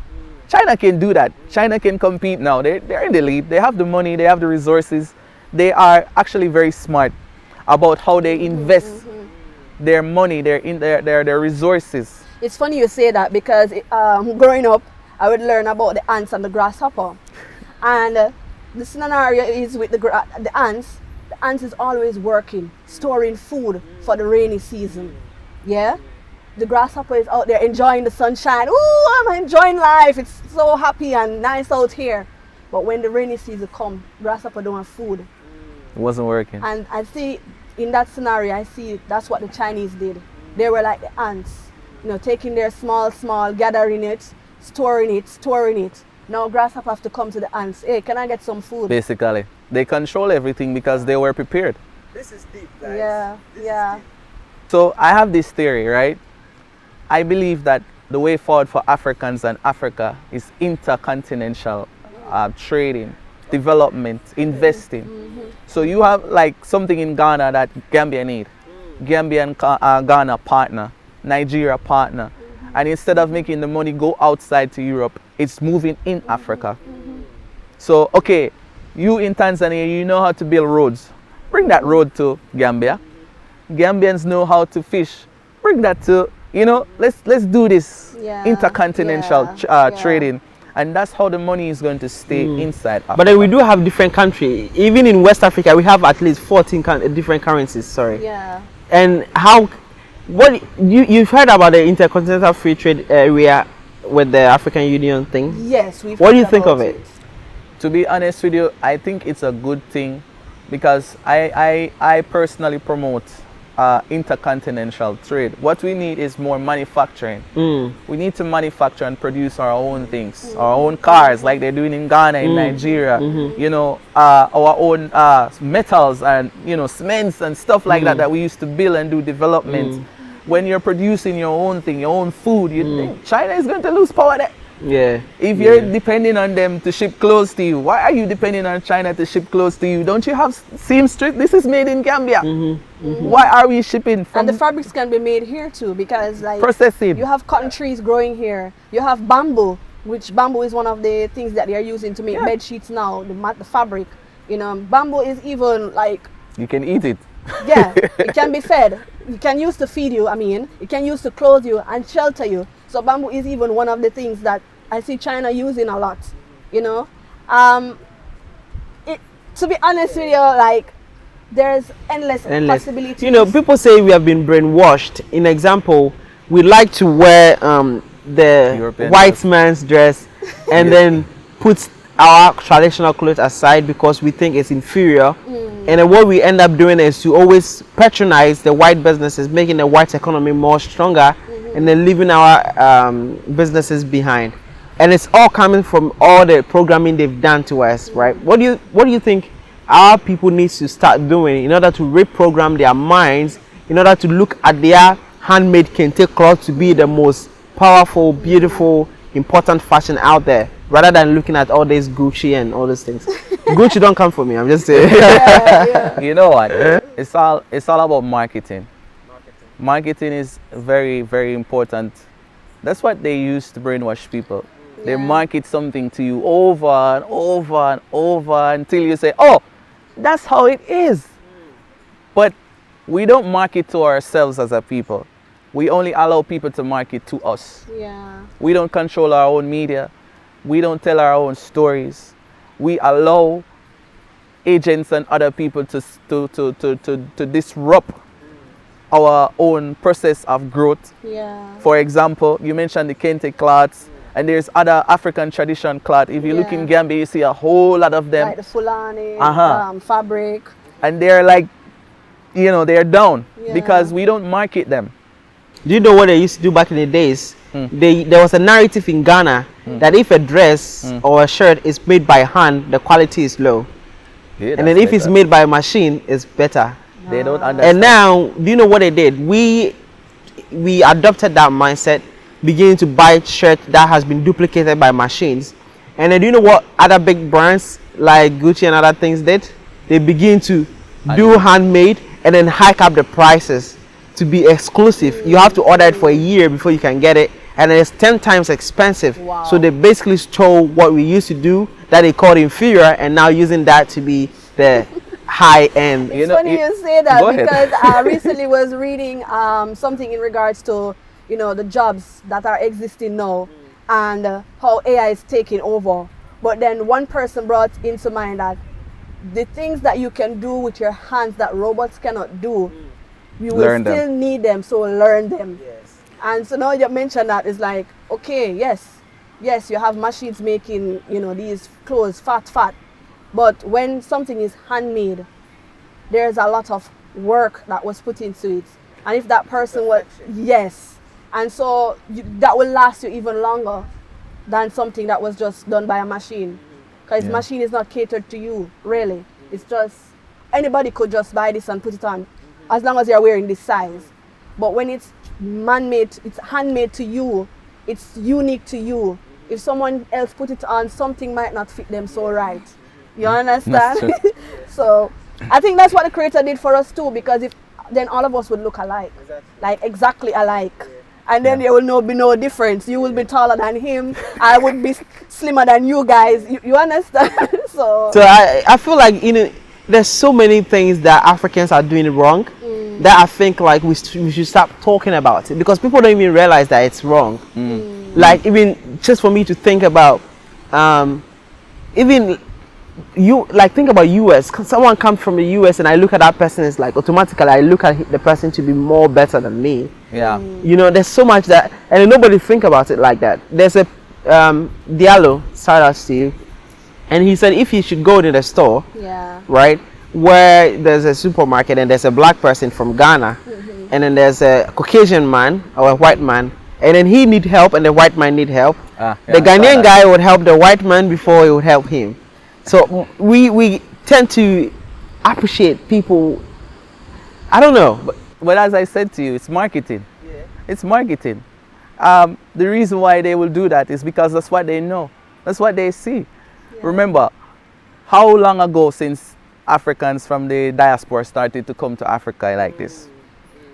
China can do that. China can compete now. They're in the lead. They have the money. They have the resources. They are actually very smart about how they invest their money, their resources. It's funny you say that because growing up, I would learn about the ants and the grasshopper. And the scenario is with the ants. The ants is always working, storing food for the rainy season. Yeah? The grasshopper is out there enjoying the sunshine. Ooh, I'm enjoying life. It's so happy and nice out here. But when the rainy season comes, grasshopper don't have food. It wasn't working. And I see in that scenario, I see that's what the Chinese did. They were like the ants, you know, taking their small, gathering it, storing it. Now grasshopper have to come to the ants. Hey, can I get some food? Basically, they control everything because they were prepared. This is deep, guys. Yeah, This is deep. So I have this theory, right? I believe that the way forward for Africans and Africa is intercontinental trading, development, investing. So you have like something in Ghana that Gambia need. Gambia and Ghana partner, Nigeria partner. And instead of making the money go outside to Europe, it's moving in Africa. So, okay, you in Tanzania, you know how to build roads. Bring that road to Gambia. Gambians know how to fish. Bring that to, you know, let's do this intercontinental trading. And that's how the money is going to stay inside Africa. But then we do have different countries. Even in West Africa, we have at least 14 different currencies, sorry. Yeah. And what you've heard about the intercontinental free trade area with the African Union thing? Yes, we've What do heard you think about of it? To be honest with you, I think it's a good thing because I personally promote intercontinental trade. What we need is more manufacturing. We need to manufacture and produce our own things, our own cars like they're doing in Ghana, in Nigeria, you know, our own metals and, you know, cements and stuff like that we used to build and do development. When you're producing your own thing, your own food, you think China is going to lose power there. Yeah. If you're depending on them to ship clothes to you, why are you depending on China to ship clothes to you? Don't you have seamstress? This is made in Gambia. Why are we shipping from? And the fabrics can be made here too, because like processing. you have cotton trees growing here. You have bamboo, which bamboo is one of the things that they are using to make bed sheets now. The fabric, you know, bamboo is even like You can eat it. Yeah, it can be fed. You can use to feed you. I mean, it can use to clothe you and shelter you. So bamboo is even one of the things that I see China using a lot. You know, to be honest with you, like there's endless possibilities. You know, people say we have been brainwashed. In example, we like to wear the European white dress. man's dress and then put our traditional clothes aside because we think it's inferior. And then what we end up doing is to always patronize the white businesses, making the white economy more stronger, and then leaving our businesses behind. And it's all coming from all the programming they've done to us, right? What do you think our people need to start doing in order to reprogram their minds, in order to look at their handmade kente cloth to be the most powerful, beautiful, important fashion out there, rather than looking at all this Gucci and all those things. Gucci don't come for me. I'm just saying. You know what? It's all about marketing. Marketing is very, very important. That's what they use to brainwash people. They market something to you over and over and over until you say, oh, that's how it is. But we don't market to ourselves as a people. We only allow people to market to us. Yeah. We don't control our own media. We don't tell our own stories. We allow agents and other people to disrupt our own process of growth. Yeah. For example, you mentioned the kente cloths, and there's other African tradition cloth. If you look in Gambia, you see a whole lot of them. Like the Fulani, fabric. And they're like, you know, they're down because we don't market them. Do you know what they used to do back in the days? There was a narrative in Ghana that if a dress or a shirt is made by hand, the quality is low. Yeah, and then if it's made by a machine, it's better. They don't understand. And now, do you know what they did? We adopted that mindset, beginning to buy shirts that has been duplicated by machines. And then do you know what other big brands like Gucci and other things did? They begin to do handmade and then hike up the prices to be exclusive. You have to order it for a year before you can get it, and it's 10 times expensive. Wow. So they basically stole what we used to do that they called inferior, and now using that to be the high end. It's funny you say that because I recently was reading something in regards to, you know, the jobs that are existing now and how AI is taking over. But then one person brought into mind that the things that you can do with your hands that robots cannot do, you will still need them, so learn them. Yes. And so now you mentioned that, it's like, okay, yes, you have machines making, you know, these clothes fat. But when something is handmade, there's a lot of work that was put into it. And if that person was, and so that will last you even longer than something that was just done by a machine. Because machine is not catered to you, really. It's just, anybody could just buy this and put it on, as long as you're wearing this size. But when it's man-made, it's handmade to you, it's unique to you. If someone else put it on, something might not fit them so right. You understand? So I think that's what the creator did for us too, because if then all of us would look alike, like exactly alike. And then there will be no difference. You will be taller than him. I would be slimmer than you guys. You understand? So I feel like, you know, there's so many things that Africans are doing wrong that I think like we should stop talking about it, because people don't even realize that it's wrong. Like even just for me to think about, even you like think about US. Someone comes from the US and I look at that person, it's like automatically I look at the person to be more better than me. You know, there's so much that, and nobody think about it like that. There's a Diallo, shout out to you, and he said if you should go to the store, right, where there's a supermarket and there's a black person from Ghana, and then there's a Caucasian man or a white man, and then he need help and the white man need help, the Ghanaian guy would help the white man before he would help him. So we tend to appreciate people. I don't know, but as I said to you, it's marketing. It's marketing. The reason why they will do that is because that's what they know. That's what they see. Remember, how long ago since Africans from the diaspora started to come to Africa like this?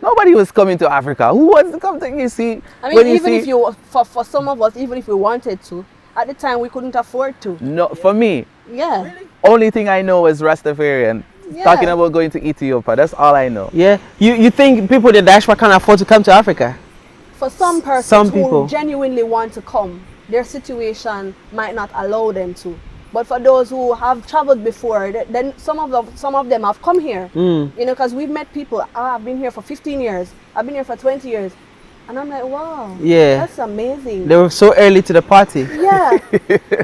Nobody was coming to Africa. Who wants to come to, you see? I mean, even if you, for some of us, even if we wanted to, at the time we couldn't afford to. No, for me. Yeah. Only thing I know is Rastafarian. Talking about going to Ethiopia. That's all I know. Yeah. You think people in the diaspora can't afford to come to Africa? For some persons who genuinely want to come, their situation might not allow them to. But for those who have traveled before, then some of them have come here. You know, because we've met people. I've been here for 15 years. I've been here for 20 years. And I'm like, wow, that's amazing. They were so early to the party. Yeah.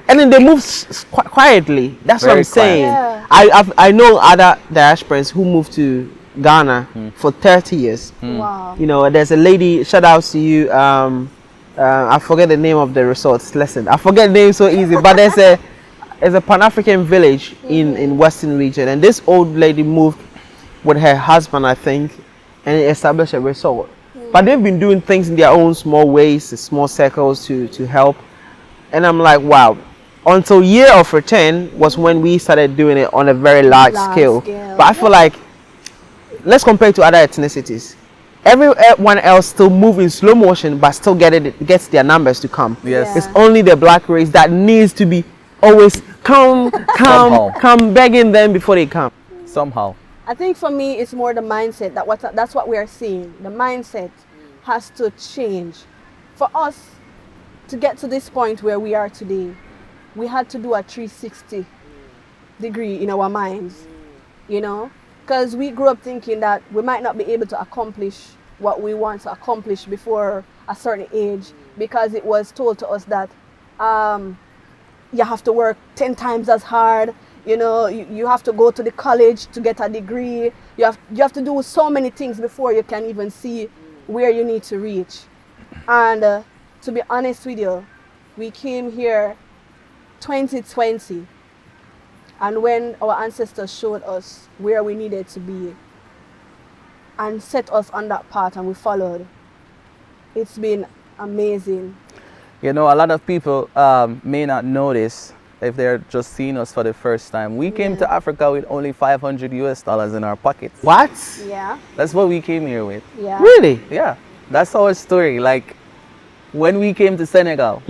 And then they moved quietly. That's what I'm saying. Yeah. I know other diasporans who moved to Ghana for 30 years. Wow. You know, there's a lady, shout out to you, I forget the name of the resort. Listen, I forget the name so easy, but there's a Pan-African village in Western region, and this old lady moved with her husband, I think, and established a resort. but they've been doing things in their own small ways, small circles to help. And I'm like, wow. Until year of return was when we started doing it on a very large scale. But I feel like, let's compare it to other ethnicities. Everyone else still move in slow motion, but still gets their numbers to come. Yes. It's only the black race that needs to be always come begging them before they come. Somehow. I think for me, it's more the mindset that's what we are seeing. The mindset has to change. For us to get to this point where we are today, we had to do a 360 degree in our minds, you know, because we grew up thinking that we might not be able to accomplish what we want to accomplish before a certain age, because it was told to us that you have to work 10 times as hard. You know, you have to go to the college to get a degree. You have to do so many things before you can even see where you need to reach. And to be honest with you, we came here 2020, and when our ancestors showed us where we needed to be and set us on that path, and we followed, it's been amazing. You know, a lot of people may not know this if they're just seeing us for the first time. We came to Africa with only $500 in our pockets. What? Yeah. That's what we came here with. Yeah. Really? Yeah, that's our story. Like, when we came to Senegal,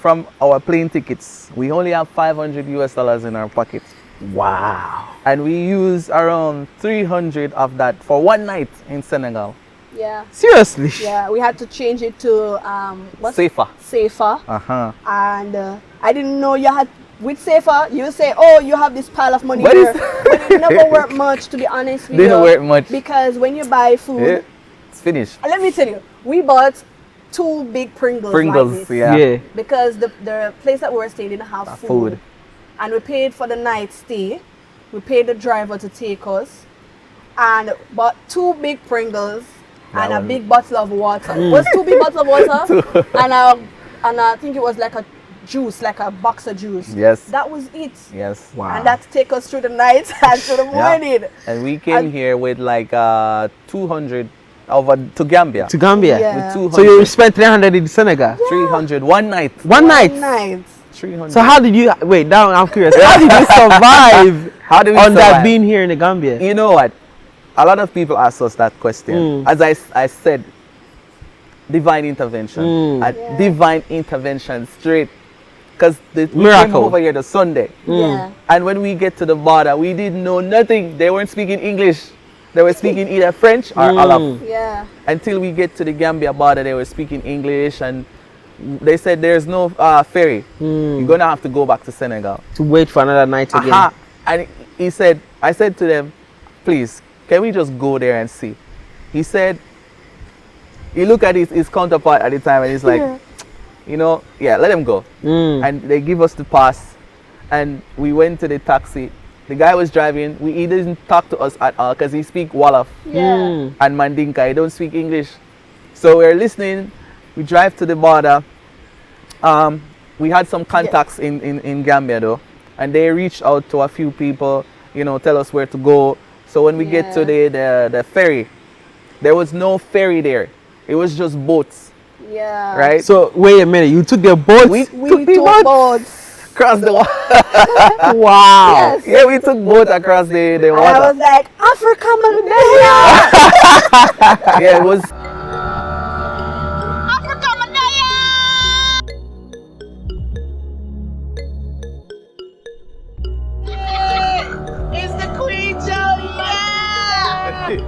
from our plane tickets, we only have $500 in our pockets. Wow. And we use around 300 of that for one night in Senegal. Yeah. Seriously? Yeah, we had to change it to Safer. Safer. Uh-huh. And I didn't know you had, with Safer, you say, oh, you have this pile of money What here. is- But it never worked much, to be honest with you. Didn't work much. Because when you buy food, Yeah, it's finished. let me tell you, we bought 2 big Pringles. Pringles, like this, yeah. because the place that we were staying didn't have food. And we paid for the night stay. We paid the driver to take us, and bought 2 big Pringles and a big bottle of water. It was 2 big bottles of water and I think it was like a juice, like a box of juice. Yes. That was it. Yes. Wow. And that take us through the night and through the morning. And we came here with like 200 over to Gambia. To Gambia? Yeah. With 200. So you spent 300 in Senegal? 300 one night. One night? Night. 300. So how did you, wait, now I'm curious. How did you survive How did we on that survive? being here in the Gambia? You know what? A lot of people ask us that question. As I said, divine intervention. Divine intervention straight. Because we came Miracle. over here the Sunday. Yeah. And when we get to the border, we didn't know nothing. They weren't speaking English. They were speaking either French or Arab. Yeah. Until we get to the Gambia border, they were speaking English, and they said there's no ferry. You're gonna have to go back to Senegal. To wait for another night again. Aha. And I said to them, please, can we just go there and see? He said, he looked at his counterpart at the time, and he's like, you know, yeah, let them go. And they give us the pass, and we went to the taxi. The guy was driving. He didn't talk to us at all because he speak Wolof Yeah. and Mandinka. He don't speak English. So we're listening. We drive to the border. We had some contacts in Gambia though, and they reached out to a few people, you know, tell us where to go. So when we get to the ferry, there was no ferry there. It was just boats, Yeah. right? So wait a minute, you took the boat? we We took the took boat boats. across the water. Wow. Yes. Yeah, we took boat across the And I water. was like, Africa, man. Yeah, it was. It's the Queen Jodi and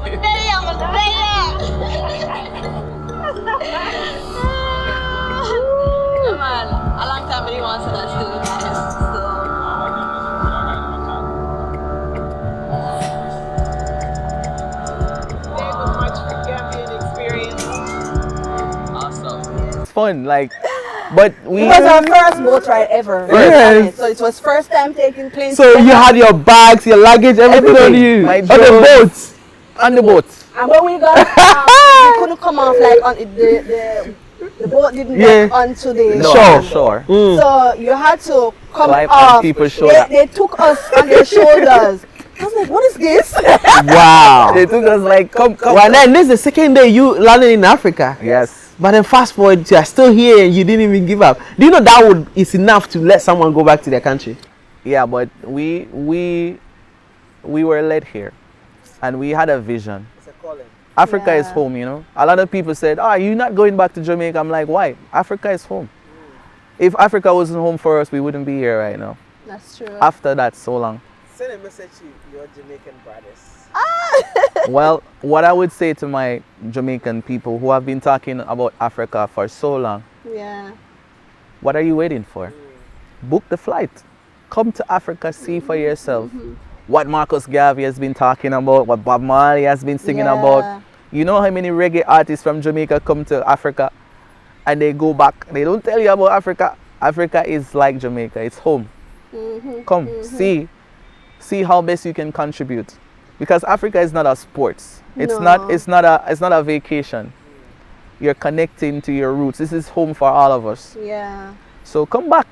Come on, a long time he wants that still, guys. Very much for Gambian experience. Awesome. It's fun, like, but we. It was our first boat ride ever. Yes. So it was first time taking planes. So you had your bags, your luggage, everything on you. My On the drone. boat. on the boat. And when we got, we couldn't come off like on the boat didn't get onto the Sure. So you had to come Climb on off. people's shoulder. They took us on their shoulders I was like, what is this? Wow. They took us like, come. Well, then this is the second day you landed in Africa. Yes. But then fast forward, you are still here and you didn't even give up. Do you know that is enough to let someone go back to their country? Yeah, but we were led here, and we had a vision. It's a calling. Africa is Yeah. home, you know. A lot of people said, you're not going back to Jamaica. I'm like, why? Africa is home. If Africa wasn't home for us, we wouldn't be here right now. That's true. After that, so long. Send a message to your Jamaican brothers. Well, what I would say to my Jamaican people who have been talking about Africa for so long, Yeah. what are you waiting for? Book the flight. Come to Africa, see for yourself what Marcus Garvey has been talking about, what Bob Marley has been singing Yeah. about. You know how many reggae artists from Jamaica come to Africa and they go back. They don't tell you about Africa. Africa is like Jamaica. It's home. Come, see how best you can contribute. Because Africa is not a sports. It's No. it's not a vacation. You're connecting to your roots. This is home for all of us. Yeah. So come back.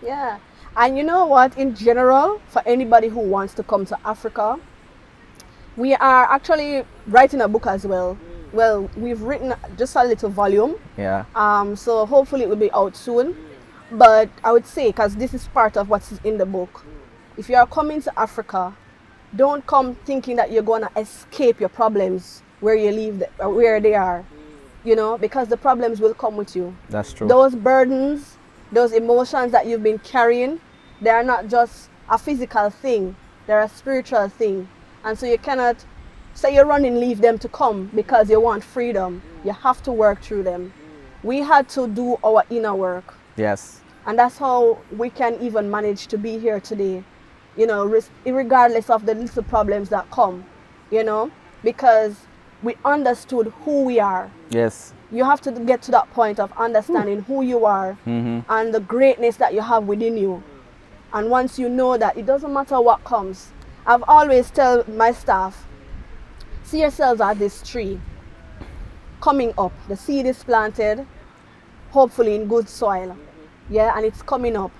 Yeah. And you know what? In general, for anybody who wants to come to Africa, we are actually writing a book as well. Well, we've written just a little volume. Yeah. So hopefully it will be out soon. But I would say, because this is part of what's in the book, if you are coming to Africa, don't come thinking that you're going to escape your problems where you live, where they are, you know, because the problems will come with you. That's true. Those burdens, those emotions that you've been carrying, they are not just a physical thing, they're a spiritual thing. And so you cannot say you run and leave them to come because you want freedom. You have to work through them. We had to do our inner work. Yes. And that's how we can even manage to be here today, you know, regardless of the little problems that come, you know, because we understood who we are. Yes. You have to get to that point of understanding who you are and the greatness that you have within you. And once you know that, it doesn't matter what comes. I've always tell my staff, see yourselves as this tree coming up. The seed is planted, hopefully in good soil. Yeah, and it's coming up.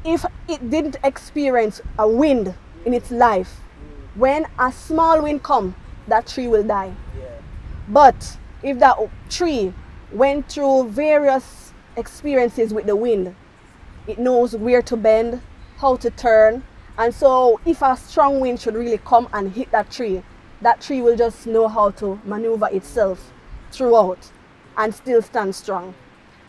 If it didn't experience a wind in its life, when a small wind comes, that tree will die. But if that tree went through various experiences with the wind, it knows where to bend, how to turn. And so if a strong wind should really come and hit that tree will just know how to maneuver itself throughout and still stand strong.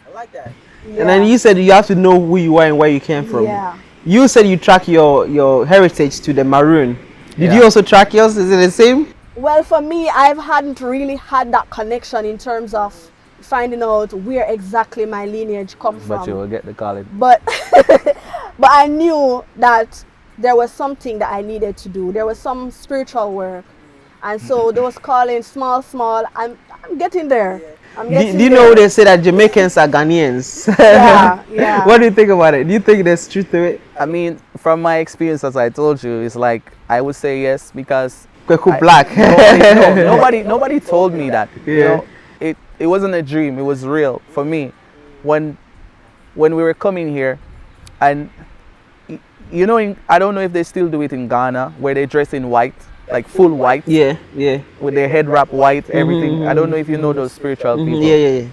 I like that. Yeah. And then you said you have to know who you are and where you came from. Yeah. You said you track your heritage to the maroon. Did Yeah. you also track yours? Is it the same? Well, for me, I hadn't really had that connection in terms of finding out where exactly my lineage comes But you from. will get the calling. But but I knew that there was something that I needed to do. There was some spiritual work. And so those callings, small, I'm getting there. I'm Do getting you there. know they say that Jamaicans are Ghanaians? Yeah, yeah. What do you think about it? Do you think there's truth to it? I mean, from my experience, as I told you, it's like I would say yes because Kweku Black. nobody told me that. You Yeah. know, it wasn't a dream. It was real for me. When we were coming here, and you know, I don't know if they still do it in Ghana, where they dress in white, like full white, Yeah, yeah. with their head wrap white, everything. I don't know if you know those spiritual people. Yeah.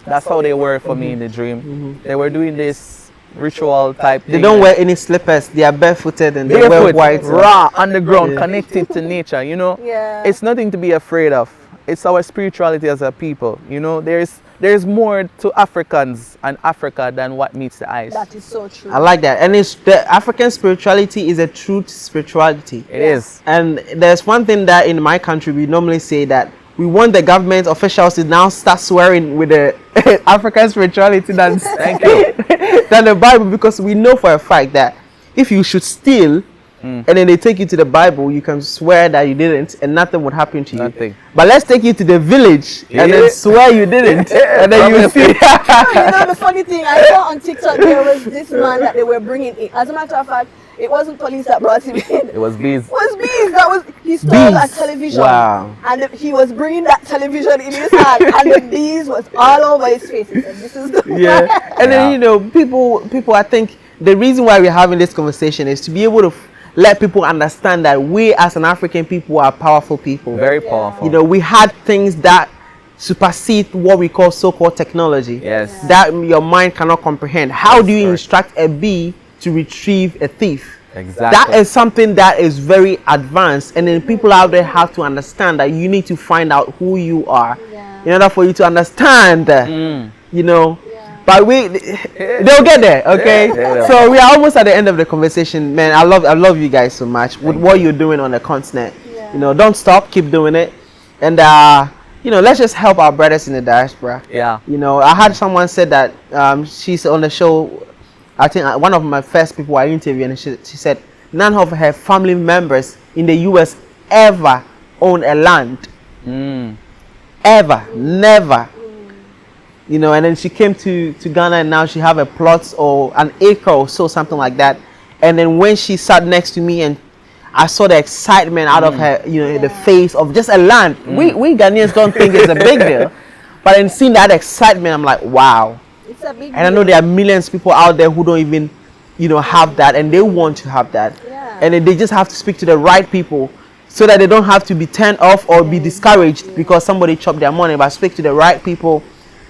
That's how they were for me in the dream. They were doing this ritual type They thing. don't wear any slippers. They are barefooted and they wear Barefoot, white. raw, underground, Yeah. connected to nature, you know. Yeah. It's nothing to be afraid of. It's our spirituality as a people, you know. There's more to Africans and Africa than what meets the eyes. That is so true. I like that. And it's the African spirituality is a truth spirituality. It is. And there's one thing that in my country we normally say that we want the government officials to now start swearing with the African spirituality than Thank you. than the Bible, because we know for a fact that if you should steal and then they take you to the Bible, you can swear that you didn't and nothing would happen to you. Nothing. But let's take you to the village and then Yeah. swear you didn't and then you see. You know, the funny thing, I saw on TikTok there was this man that they were bringing in. As a matter of fact, it wasn't police that brought him in. It was bees. It was bees. He stole a Bees. television. Wow. And he was bringing that television in his hand, and the bees was all over his face. He said, "This is the Yeah. And then Yeah. you know, people I think the reason why we're having this conversation is to be able to let people understand that we as an African people are powerful people. Very powerful. You know, we had things that supersede what we call so-called technology. Yes. That your mind cannot comprehend. How That's do you correct. instruct a bee to retrieve a thief? Exactly. That is something that is very advanced, and then people out there have to understand that you need to find out who you are in order for you to understand. You know. But they'll get there, okay? Yeah. So we are almost at the end of the conversation, man. I love you guys so much with what you're doing on the continent. You know, don't stop, keep doing it, and you know, let's just help our brothers in the diaspora. Yeah. You know, I had someone said that she's on the show. I think one of my first people I interviewed, and she said none of her family members in the U.S. ever own a land. Ever, never. You know, and then she came to Ghana, and now she have a plot or an acre or so, something like that. And then when she sat next to me, and I saw the excitement out of her, you know, the face of just a land. We Ghanaians don't think it's a big deal, but in seeing that excitement, I'm like, wow. It's a big And I know there are millions of people out there who don't even, you know, have that, and they want to have that. And then they just have to speak to the right people so that they don't have to be turned off or be discouraged because somebody chopped their money, but speak to the right people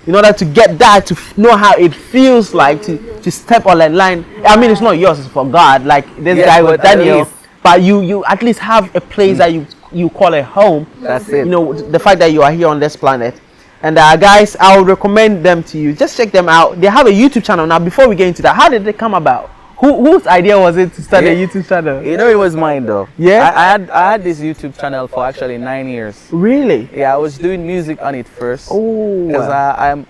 in order to get that, to know how it feels like to step on that line. I mean, it's not yours, it's for God, like this guy with Daniel. But you at least have a place that you call a home. That's it. You know, the fact that you are here on this planet. And guys, I would recommend them to you. Just check them out. They have a YouTube channel. Now, before we get into that, how did they come about? Whose idea was it to start a YouTube channel? You know, it was mine though. Yeah? I had this YouTube channel for actually 9 years. Really? Yeah, I was doing music on it first. Oh. Because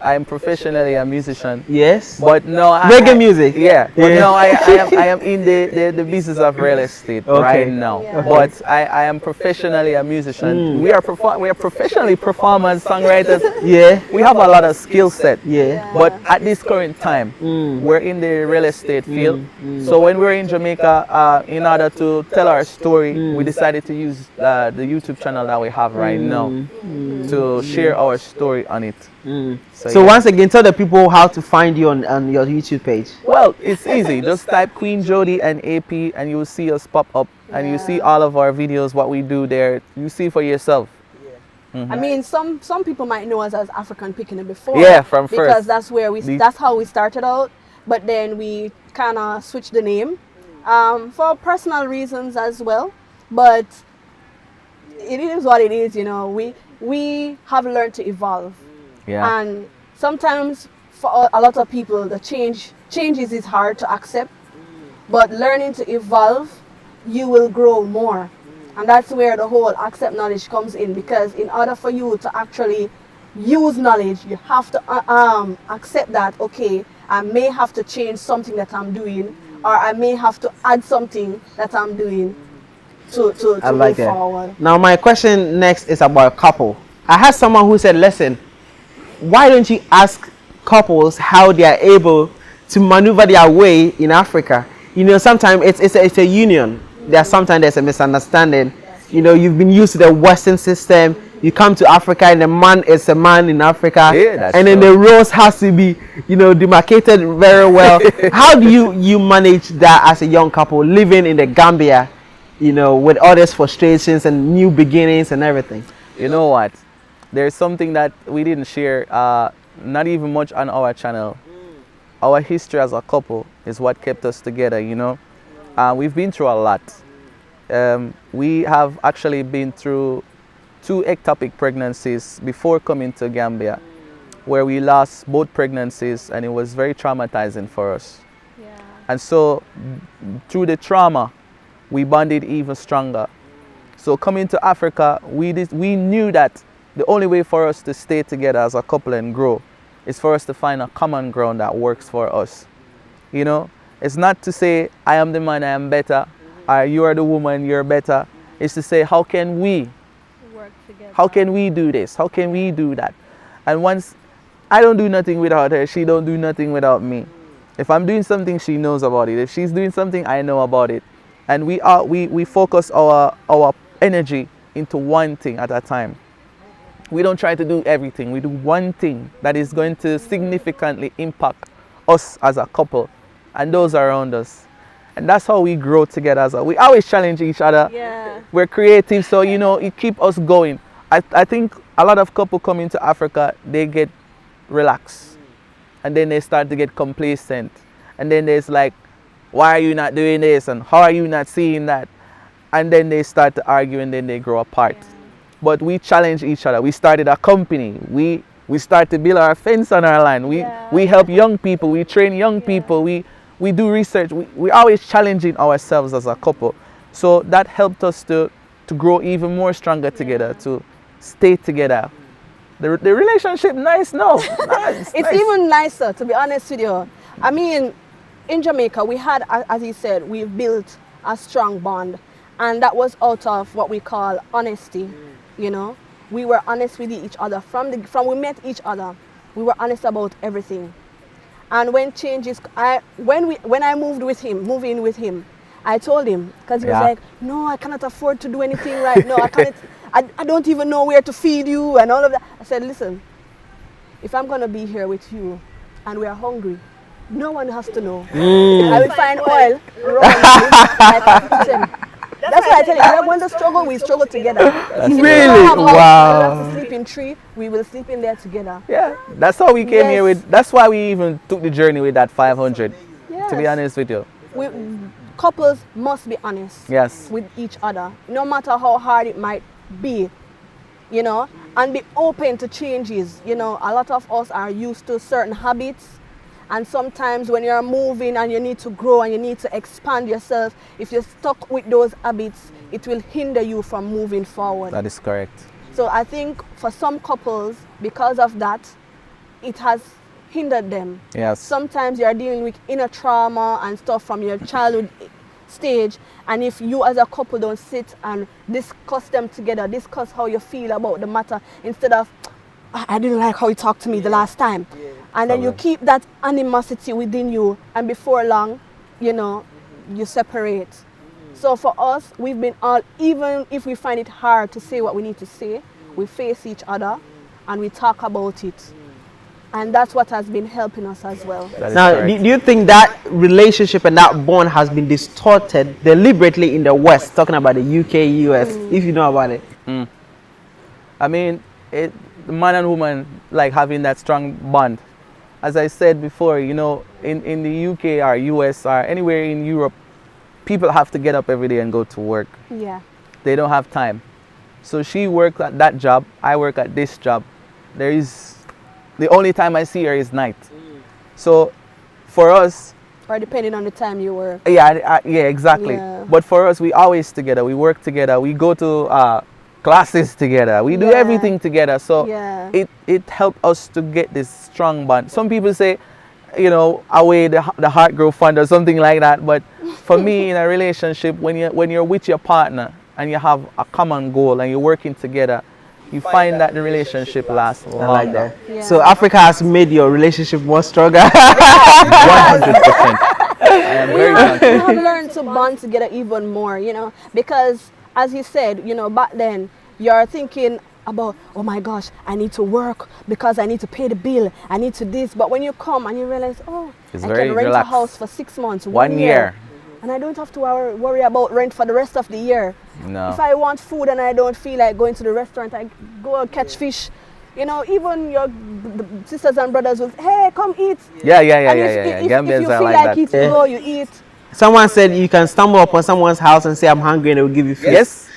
I'm professionally a musician. Yes. But no, Reggae music. Yeah. But Yeah. no, I am in the business of real estate right now. Yeah. But I am professionally a musician. We are professionally performers, songwriters. Yeah. We have a lot of skill set. Yeah. But at this current time, we're in the real estate field. So when we're in Jamaica, in order to tell our story, we decided to use the YouTube channel that we have right now to share our story on it. So yeah. once again, tell the people how to find you on your YouTube page. Well, it's easy. Just type Queen Jodi and Ap, and you will see us pop up, and you see all of our videos, what we do there. You see for yourself. I mean, some people might know us as African Picking before. Yeah, from first. Because that's where that's how we started out. But then we kind of switched the name for personal reasons as well. But it is what it is, you know. We have learned to evolve. Yeah. And sometimes for a lot of people, the changes is hard to accept. But learning to evolve, you will grow more. And that's where the whole accept knowledge comes in, because in order for you to actually use knowledge, you have to accept that, okay, I may have to change something that I'm doing, or I may have to add something that I'm doing to move forward. Now my question next is about a couple. I had someone who said, listen, why don't you ask couples how they are able to maneuver their way in Africa? You know, sometimes it's a union. Sometimes there's a misunderstanding. You know, you've been used to the Western system. You come to Africa, and the man is a man in Africa. Yeah, that's and then the roles has to be, you know, demarcated very well. How do you manage that as a young couple living in the Gambia, you know, with all these frustrations and new beginnings and everything? You know what? There's something that we didn't share, not even much on our channel. Our history as a couple is what kept us together, you know. We've been through a lot. We have actually been through 2 ectopic pregnancies before coming to Gambia, where we lost both pregnancies, and it was very traumatizing for us. And so through the trauma, we bonded even stronger. So coming to Africa, we knew that the only way for us to stay together as a couple and grow is for us to find a common ground that works for us. You know, it's not to say I am the man, I am better, or you are the woman, you're better. It's to say, how can we Work together. how can we do this? How can we do that? And once I don't do nothing without her, she don't do nothing without me. If I'm doing something, she knows about it. If she's doing something, I know about it. And we focus our energy into one thing at a time. We don't try to do everything. We do one thing that is going to significantly impact us as a couple and those around us. And that's how we grow together as well. We always challenge each other. Yeah. We're creative, so you know, it keeps us going. I think a lot of couple coming to Africa, they get relaxed. And then they start to get complacent. And then there's like, why are you not doing this? And how are you not seeing that? And then they start to argue and then they grow apart. Yeah. But we challenge each other. We started a company. We start to build our fence on our land. We help young people. We train young people. We do research. We always challenging ourselves as a couple. So that helped us to grow even more stronger together, to stay together. The relationship nice, no. Nice, It's nice. even nicer, to be honest with you. I mean, in Jamaica, we had, as he said, we've built a strong bond. And that was out of what we call honesty, you know. We were honest with each other. From we met each other, we were honest about everything. And when changes, when I moved in with him, I told him, because he was like, no, I cannot afford to do anything right now. I don't even know where to feed you and all of that. I said, listen, if I'm going to be here with you and we are hungry, no one has to know. I will find oil. That's why I tell you, we are going to struggle, we struggle together. Really? Wow. We have to sleep in tree, we will sleep in there together. Yeah, that's how we came here with. That's why we even took the journey with that 500. To be Yes. honest with you. Couples must be honest Yes. with each other, no matter how hard it might be, you know, and be open to changes. You know, a lot of us are used to certain habits, and sometimes when you're moving and you need to grow and you need to expand yourself, if you're stuck with those habits, it will hinder you from moving forward. That is correct. So I think for some couples, because of that, it has hindered them. Yes. Sometimes you're dealing with inner trauma and stuff from your childhood stage, and if you as a couple don't sit and discuss them together, discuss how you feel about the matter, instead of, I didn't like how you talked to me the last time. And then you keep that animosity within you, and before long, you know, you separate. So for us, we've been even if we find it hard to say what we need to say, we face each other and we talk about it. And that's what has been helping us as well. That is Now, correct. do you think that relationship and that bond has been distorted deliberately in the West, talking about the UK, US, if you know about it? I mean, the man and woman like having that strong bond. As I said before, you know, in the UK or US or anywhere in Europe, people have to get up every day and go to work. Yeah. They don't have time. So she works at that job, I work at this job. The only time I see her is night. So for us, Or depending on the time you work. yeah, exactly. Yeah. But for us, we always together. We work together. We go to classes together. We do Yeah. everything together. So Yeah. it helped us to get this strong bond. Some people say, you know, away the heart grow fond or something like that. But for me, in a relationship, when you're with your partner and you have a common goal and you're working together, you find that the relationship lasts I like longer. that. Yeah. So Africa has made your relationship more stronger. 100%. I am very We thankful. have learned to bond together even more, you know, because as he said, you know, back then you're thinking about, oh my gosh, I need to work because I need to pay the bill, I need to this. But when you come and you realize, oh, It's I very can rent relaxed. a house for 6 months, 1 year. and I don't have to worry about rent for the rest of the year. No. If I want food and I don't feel like going to the restaurant, I go and catch fish. You know, even your sisters and brothers will say, hey, come eat. Yeah. And if Gambians you are feel like like that. eating, go, you eat. Someone said you can stumble upon someone's house and say, I'm hungry, and they will give you food. Yes.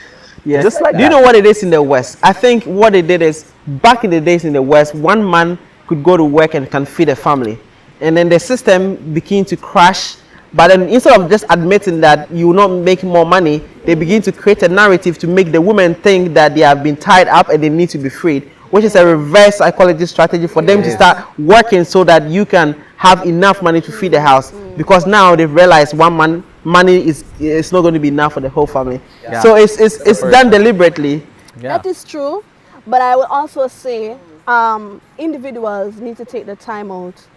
Yes. Just like Do you that. know what it is in the West? I think what they did is, back in the days in the West, one man could go to work and can feed a family. And then the system began to crash. But then instead of just admitting that you will not make more money, they begin to create a narrative to make the women think that they have been tied up and they need to be freed, which is a reverse psychology strategy for them to start working so that you can have enough money to feed the house. Because now they've realized one man money is not going to be enough for the whole family. Yeah. So it's done deliberately. Yeah. That is true, but I will also say individuals need to take the time out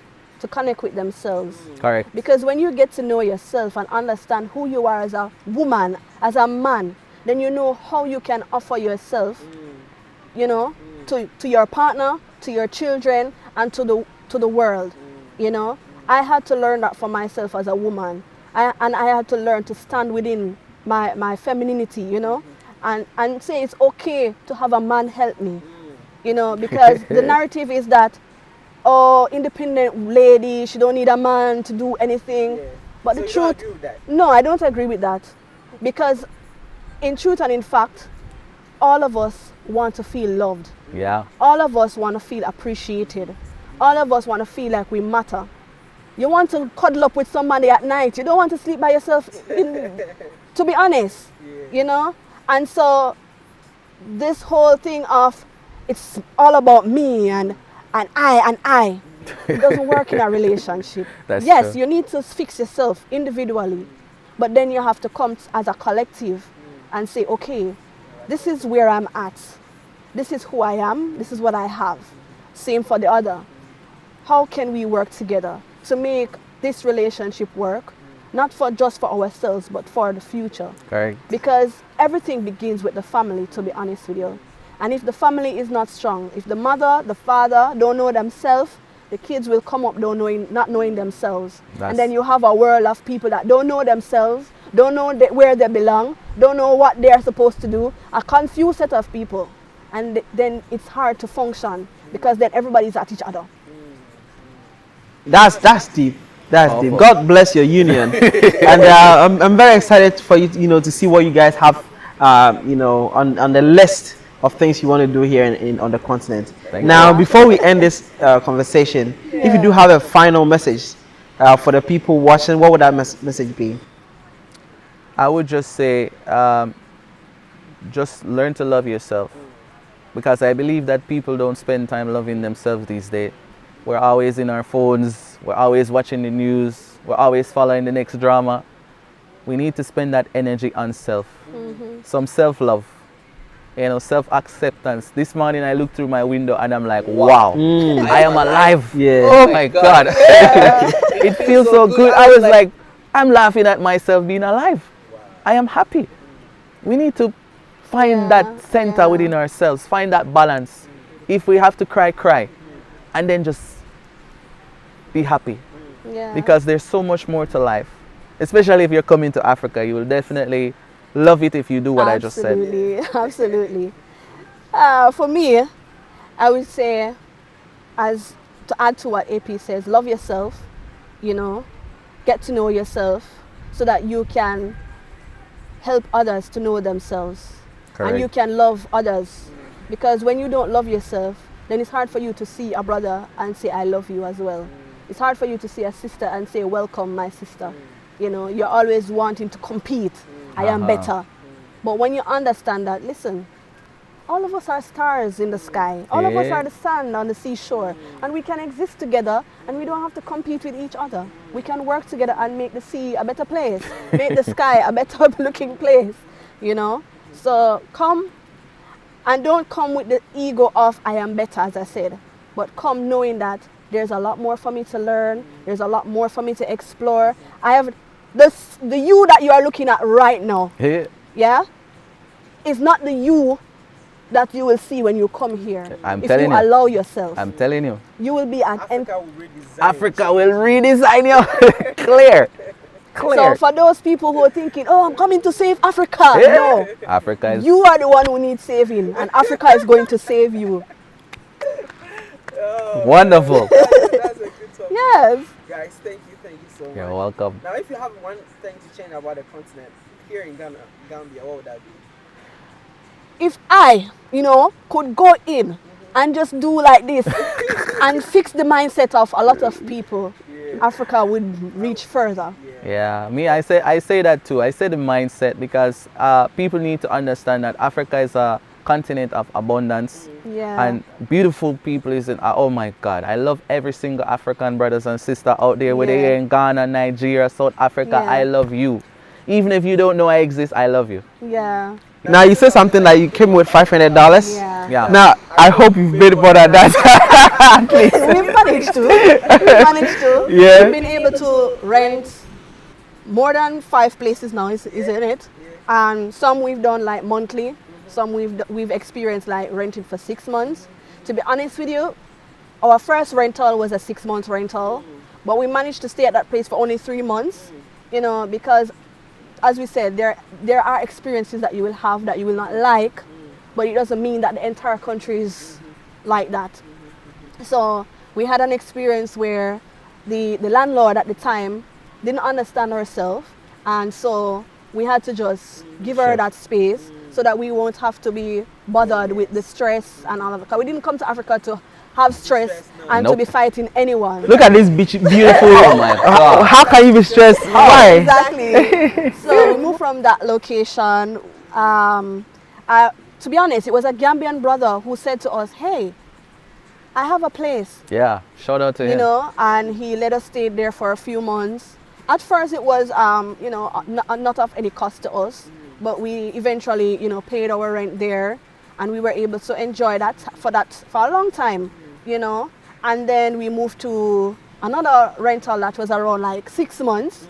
to connect with themselves. Correct. Because when you get to know yourself and understand who you are as a woman, as a man, then you know how you can offer yourself, you know, to your partner, to your children, and to the world. You know, I had to learn that for myself as a woman. and I had to learn to stand within my femininity, you know, and say it's okay to have a man help me, you know, because the narrative is that, oh, independent lady, she don't need a man to do anything. Yeah. But So the you don't truth, agree with that? no, I don't agree with that, because in truth and in fact, all of us want to feel loved. Yeah. All of us want to feel appreciated. All of us want to feel like we matter. You want to cuddle up with somebody at night. You don't want to sleep by yourself, to be honest, you know? And so this whole thing of it's all about me and I, it doesn't work in a relationship. That's yes, true. you need to fix yourself individually, but then you have to come as a collective and say, okay, this is where I'm at. This is who I am. This is what I have. Same for the other. How can we work together to make this relationship work, not for just for ourselves, but for the future? Correct. Because everything begins with the family, to be honest with you. And if the family is not strong, if the mother, the father don't know themselves, the kids will come up not knowing themselves. And then you have a world of people that don't know themselves, don't know where they belong, don't know what they are supposed to do, a confused set of people. And then it's hard to function because then everybody's at each other. That's deep. That's deep. Powerful. God bless your union. And I'm very excited for you, you know, to see what you guys have, you know, on the list of things you want to do here on the continent. Thank Now, you. before we end this conversation, if you do have a final message for the people watching, what would that message be? I would just say, just learn to love yourself. Because I believe that people don't spend time loving themselves these days. We're always in our phones, we're always watching the news, we're always following the next drama. We need to spend that energy on self. Some self-love, you know, self-acceptance. This morning I looked through my window and I'm like, wow, I am alive. Yeah. Oh my God. It feels so good. I was like, I'm laughing at myself being alive. I am happy. We need to find that center within ourselves, find that balance. If we have to cry, cry. And then just be happy. Yeah. Because there's so much more to life. Especially if you're coming to Africa, you will definitely love it if you do what I just said. Absolutely. For me, I would say, as to add to what AP says, love yourself, you know, get to know yourself so that you can help others to know themselves. Correct. And you can love others. Because when you don't love yourself, then it's hard for you to see a brother and say, I love you as well. It's hard for you to see a sister and say, welcome, my sister. You know, you're always wanting to compete. I am better. But when you understand that, listen, all of us are stars in the sky. All of us are the sand on the seashore. And we can exist together and we don't have to compete with each other. We can work together and make the sea a better place, make the sky a better looking place, you know. So come, and don't come with the ego of I am better, as I said, but come knowing that there's a lot more for me to learn, there's a lot more for me to explore. I have the you that you are looking at right now, yeah, is not the you that you will see when you come here. I'm if telling you you. allow yourself. I'm telling you. You will be at Africa will redesign you. Clear. So for those people who are thinking, oh, I'm coming to save Africa, no. Africa is... You are the one who needs saving, and Africa is going to save you. Wonderful. That's a good talk. Yes. Guys, thank you so much. You're welcome. Now, if you have one thing to change about the continent here in Gambia, what would that be? If I, you know, could go in and just do like this and fix the mindset of a lot of people, Africa would reach further. Yeah, me, I say that too. I say the mindset because people need to understand that Africa is a continent of abundance. Yeah. And beautiful people is in, oh my God, I love every single African brothers and sister out there, whether you're in Ghana, Nigeria, South Africa, I love you. Even if you don't know I exist, I love you. Yeah. Now, you said something like you came with $500. Yeah. Now, I hope you've made more than that. We've managed to. We've managed to. Yeah. We've been able to rent more than 5 places now, isn't it? And some we've done like monthly. Some we've experienced like renting for 6 months. To be honest with you, our first rental was a 6-month rental, but we managed to stay at that place for only 3 months. You know, because as we said, there are experiences that you will have that you will not like, but it doesn't mean that the entire country is like that. So we had an experience where the landlord at the time didn't understand herself, and so we had to just give her that space so that we won't have to be bothered with the stress and all of it. 'Cause we didn't come to Africa to have stress and to be fighting anyone. Look at this beautiful. Oh my God. How can you be stressed? Why? Exactly. So we moved from that location. To be honest, it was a Gambian brother who said to us, "Hey, I have a place." Yeah, shout out to him. You know, and he let us stay there for a few months. At first it was, you know, not of any cost to us, but we eventually, you know, paid our rent there, and we were able to enjoy that for a long time, you know. And then we moved to another rental that was around like 6 months.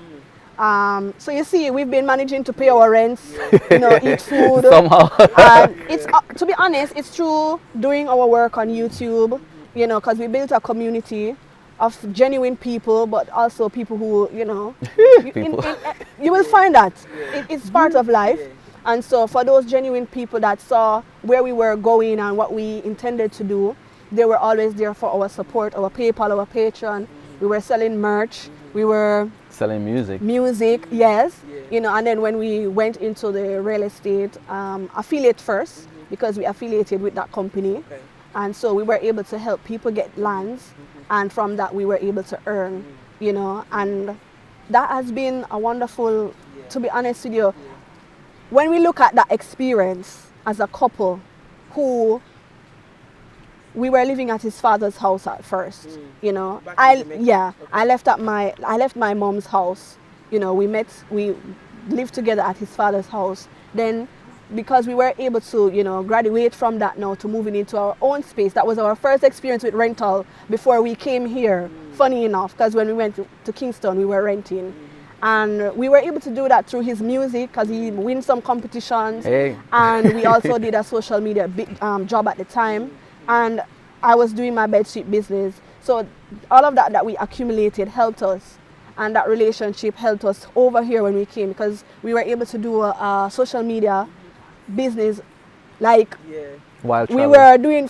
So you see, we've been managing to pay our rents, you know, eat food. Somehow. And it's, to be honest, it's through doing our work on YouTube, you know, because we built a community of genuine people, but also people who, you know, you will find that it's part of life. And so for those genuine people that saw where we were going and what we intended to do, they were always there for our support, our PayPal, our Patreon. We were selling merch. We were selling music. Music, yes. You know, and then when we went into the real estate, affiliate first, because we affiliated with that company. And so we were able to help people get lands. And from that, we were able to earn, you know, and that has been a wonderful, to be honest with you, when we look at that experience as a couple who we were living at his father's house at first, you know, I left my mom's house, you know, we lived together at his father's house. Then because we were able to, you know, graduate from that now to moving into our own space. That was our first experience with rental before we came here, funny enough, because when we went to Kingston, we were renting. And we were able to do that through his music because he wins some competitions. And we also did a social media job at the time. And I was doing my bedsheet business. So all of that we accumulated helped us. And that relationship helped us over here when we came, because we were able to do a social media business like we were doing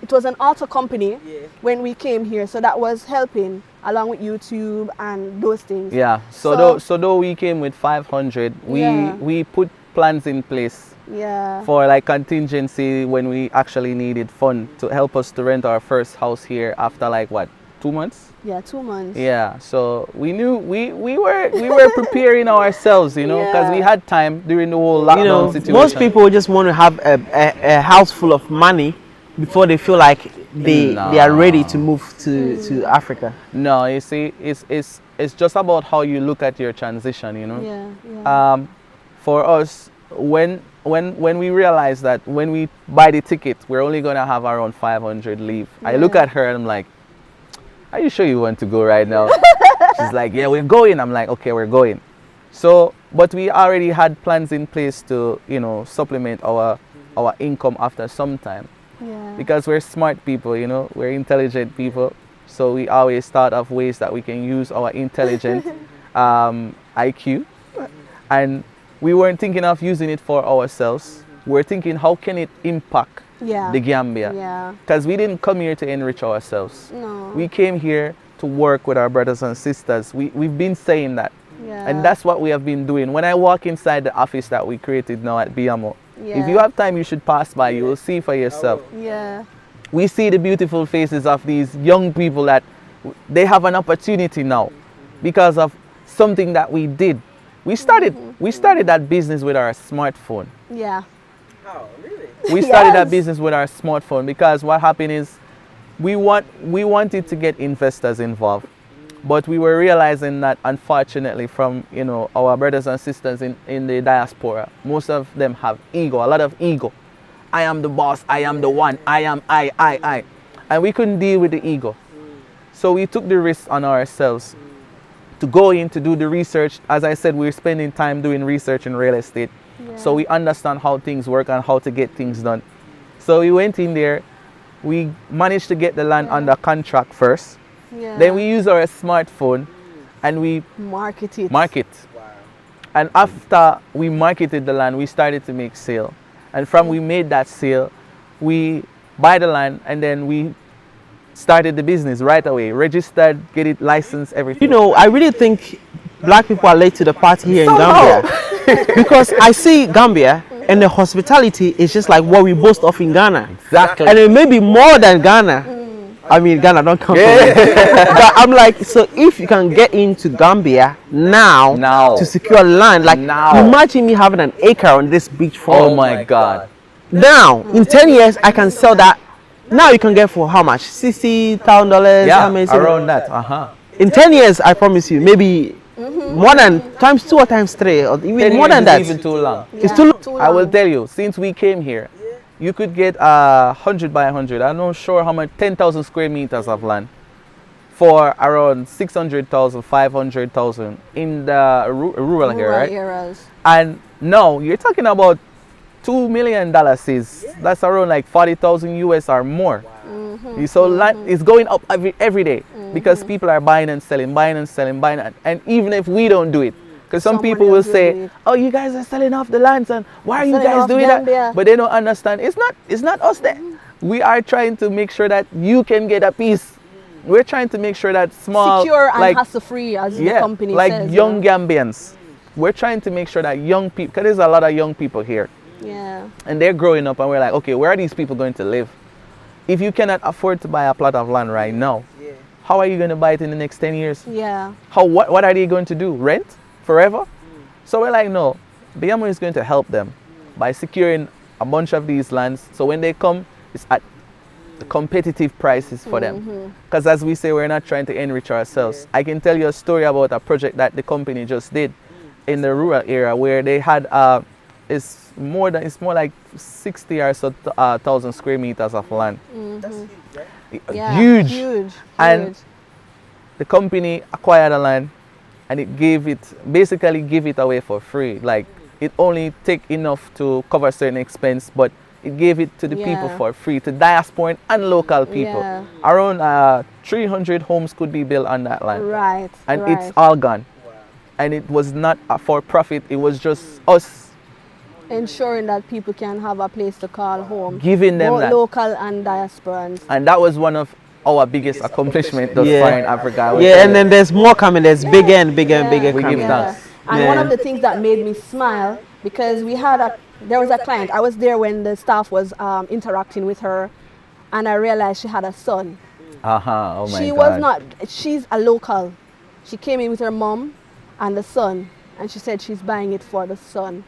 it was an auto company when we came here, so that was helping along with YouTube and those things. So though we came with 500, we put plans in place for like contingency when we actually needed fund to help us to rent our first house here after like what, 2 months? Yeah, 2 months. Yeah, so we knew we were preparing ourselves, you know, because we had time during the whole lockdown situation. Most people just want to have a house full of money before they feel like they are ready to move to Africa. No, you see, it's just about how you look at your transition, you know. For us, when we realized that when we buy the ticket, we're only gonna have around 500 leave. I look at her and I'm like, are you sure you want to go right now? She's like, yeah, we're going. I'm like, okay, we're going. So, but we already had plans in place to, you know, supplement our income after some time. Because we're smart people, you know, we're intelligent people. So we always thought of ways that we can use our intelligent IQ. And we weren't thinking of using it for ourselves. We're thinking, how can it impact the Gambia? Because we didn't come here to enrich ourselves. No. We came here to work with our brothers and sisters. We've been saying that. And that's what we have been doing. When I walk inside the office that we created now at BIAMO, if you have time, you should pass by. You will see for yourself. We see the beautiful faces of these young people that they have an opportunity now because of something that we did. We started that business with our smartphone. Oh, really? We started that business with our smartphone because what happened is we wanted to get investors involved, but we were realizing that unfortunately from, you know, our brothers and sisters in the diaspora, most of them have ego, a lot of ego. I am the boss, I am the one, I. And we couldn't deal with the ego. So we took the risk on ourselves to go in to do the research. As I said, we're spending time doing research in real estate. So we understand how things work and how to get things done. So we went in there, we managed to get the land under contract first. Then we used our smartphone and we Market it. market. And after we marketed the land, we started to make sale. And from we made that sale, we buy the land and then we started the business right away. Registered, get it licensed, everything. You know, I really think black people are late to the party here in Gambia. Because I see Gambia and the hospitality is just like what we boast of in Ghana. Exactly. And it may be more than Ghana. I mean, Ghana don't come from me. But I'm like, so if you can get into Gambia now to secure land, like imagine me having an acre on this beach front. Oh my God. Now, in 10 years, I can sell that. Now you can get for how much? $60,000? Yeah, How many? around that. In 10 years, I promise you, maybe more than times 2 or times 3, or even more than that. Even too long. It's too long. I will tell you, since we came here, you could get 100 by 100. I'm not sure how much, 10,000 square meters of land for around 600,000, 500,000 in the rural here, right? Areas. And no, you're talking about $2 million. That's around like 40,000 US or more. So land is going up every day because people are buying and selling, buying and selling, buying. And even if we don't do it, because some people will say, "Oh, you guys are selling off the lands, and why are you guys doing that?" But they don't understand. It's not us there. We are trying to make sure that you can get a piece. We're trying to make sure that small, secure and like, hassle-free, as the company like says. young Gambians. We're trying to make sure that young people, because there's a lot of young people here, Yeah. and they're growing up, and we're like, okay, where are these people going to live? If you cannot afford to buy a plot of land right now, how are you going to buy it in the next 10 years? Yeah. What are they going to do? Rent forever? So we're like, no, BIAMO is going to help them by securing a bunch of these lands. So when they come, it's at the competitive prices for them. Because as we say, we're not trying to enrich ourselves. I can tell you a story about a project that the company just did in the rural area where they had it's more like 60 or so thousand square meters of land. Yeah. Huge. And the company acquired the land and it basically gave it away for free. Like, it only take enough to cover certain expense, but it gave it to the people for free, to diaspora and local people. Yeah. Around 300 homes could be built on that land. Right. And it's all gone. And it was not for profit, it was just us ensuring that people can have a place to call home. giving them Both that. local and diasporans. And that was one of our biggest accomplishments thus far in Africa. Yeah, and then there's more coming. There's bigger and bigger and bigger We coming. give thanks. And one of the things that made me smile, because there was a client, I was there when the staff was interacting with her, and I realized she had a son. Oh my She God. was not, she's a local. She came in with her mom and the son, and she said she's buying it for the son.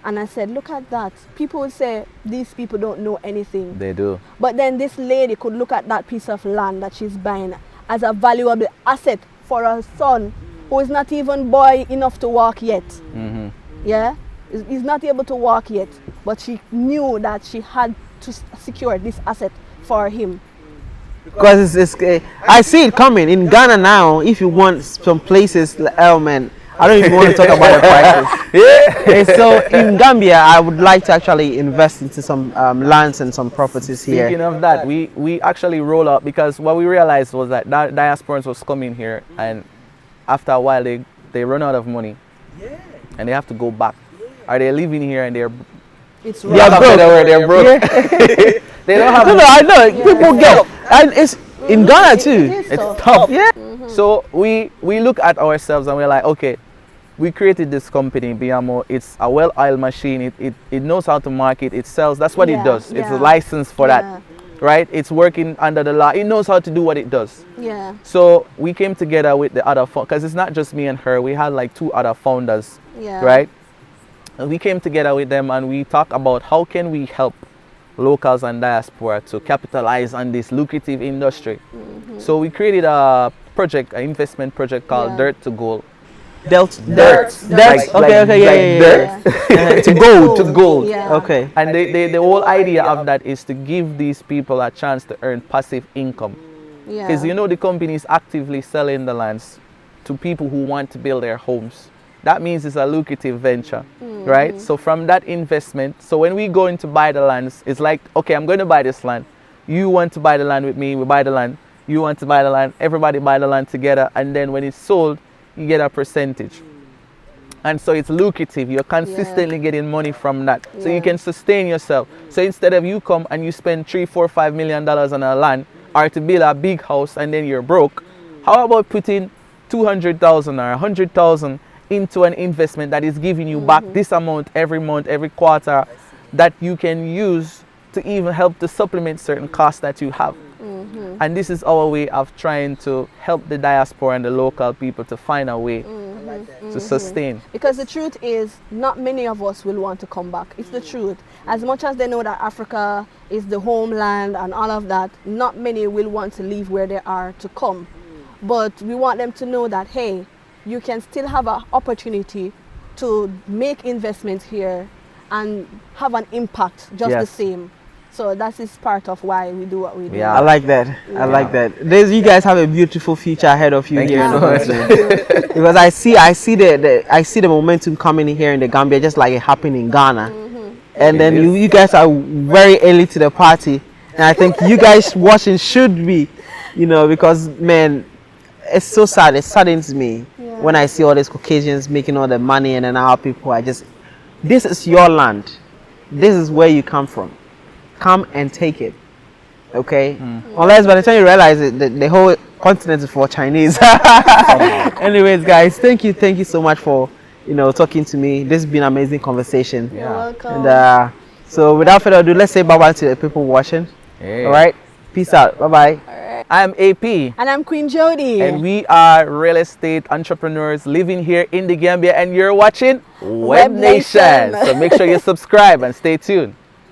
And I said, look at that. People would say, these people don't know anything. They do. But then this lady could look at that piece of land that she's buying as a valuable asset for her son, who is not even boy enough to walk yet. Yeah? He's not able to walk yet. But she knew that she had to secure this asset for him. Because I see it coming in Ghana now. If you want some places, man, I don't even want to talk about the prices. So in Gambia, I would like to actually invest into some lands and some properties here. Speaking of that, we actually roll out, because what we realized was that diasporans was coming here, and after a while they run out of money, and they have to go back. Are they living here and they're broke? They're broke. They don't have. No, I know people get, and it's in Ghana too. It's tough. Yeah. So we look at ourselves and we're like, okay, we created this company, BIAMO. It's a well-oiled machine. It knows how to market. It sells. That's what it does. It's a license for that, right? It's working under the law. It knows how to do what it does. Yeah. So we came together with the other, because it's not just me and her. We had like 2 other founders, right? And we came together with them and we talked about how can we help locals and diaspora to capitalize on this lucrative industry. So we created a project, an investment project called Dirt to Gold. Dirt. To gold. Yeah. Okay. And the whole idea of that is to give these people a chance to earn passive income. Because the company is actively selling the lands to people who want to build their homes. That means it's a lucrative venture, right? So from that investment, so when we go in to buy the lands, it's like, okay, I'm going to buy this land. You want to buy the land with me, we buy the land. You want to buy the land, everybody buy the land together. And then when it's sold, you get a percentage. And so it's lucrative. You're consistently getting money from that. So you can sustain yourself. So instead of you come and you spend $3, $4, $5 million on a land or to build a big house and then you're broke, how about putting 200,000 or 100,000 into an investment that is giving you back this amount, every quarter, that you can use to even help to supplement certain costs that you have. And this is our way of trying to help the diaspora and the local people to find a way to sustain. Because the truth is, not many of us will want to come back. It's the truth. As much as they know that Africa is the homeland and all of that, not many will want to leave where they are to come. But we want them to know that, hey, you can still have an opportunity to make investments here and have an impact just the same. So that is part of why we do what we do. Yeah. I like that. I like that. You guys have a beautiful future ahead of you. Thank here you in so the much. because I see the momentum coming here in the Gambia, just like it happened in Ghana. And then you guys are very early to the party, and I think you guys watching should be, because man, it's so sad. It saddens me when I see all these Caucasians making all the money, and then our people are just, this is your land. This is where you come from. Come and take it. Okay? Unless by the time you realize it, the whole continent is for Chinese. Anyways, guys, thank you so much for talking to me. This has been an amazing conversation. You're welcome. And so without further ado, let's say bye-bye to the people watching. Hey. All right? Peace out. Bye-bye. I'm AP. And I'm Queen Jodi. And we are real estate entrepreneurs living here in the Gambia, and you're watching Webnation. Webnation. So make sure you subscribe and stay tuned.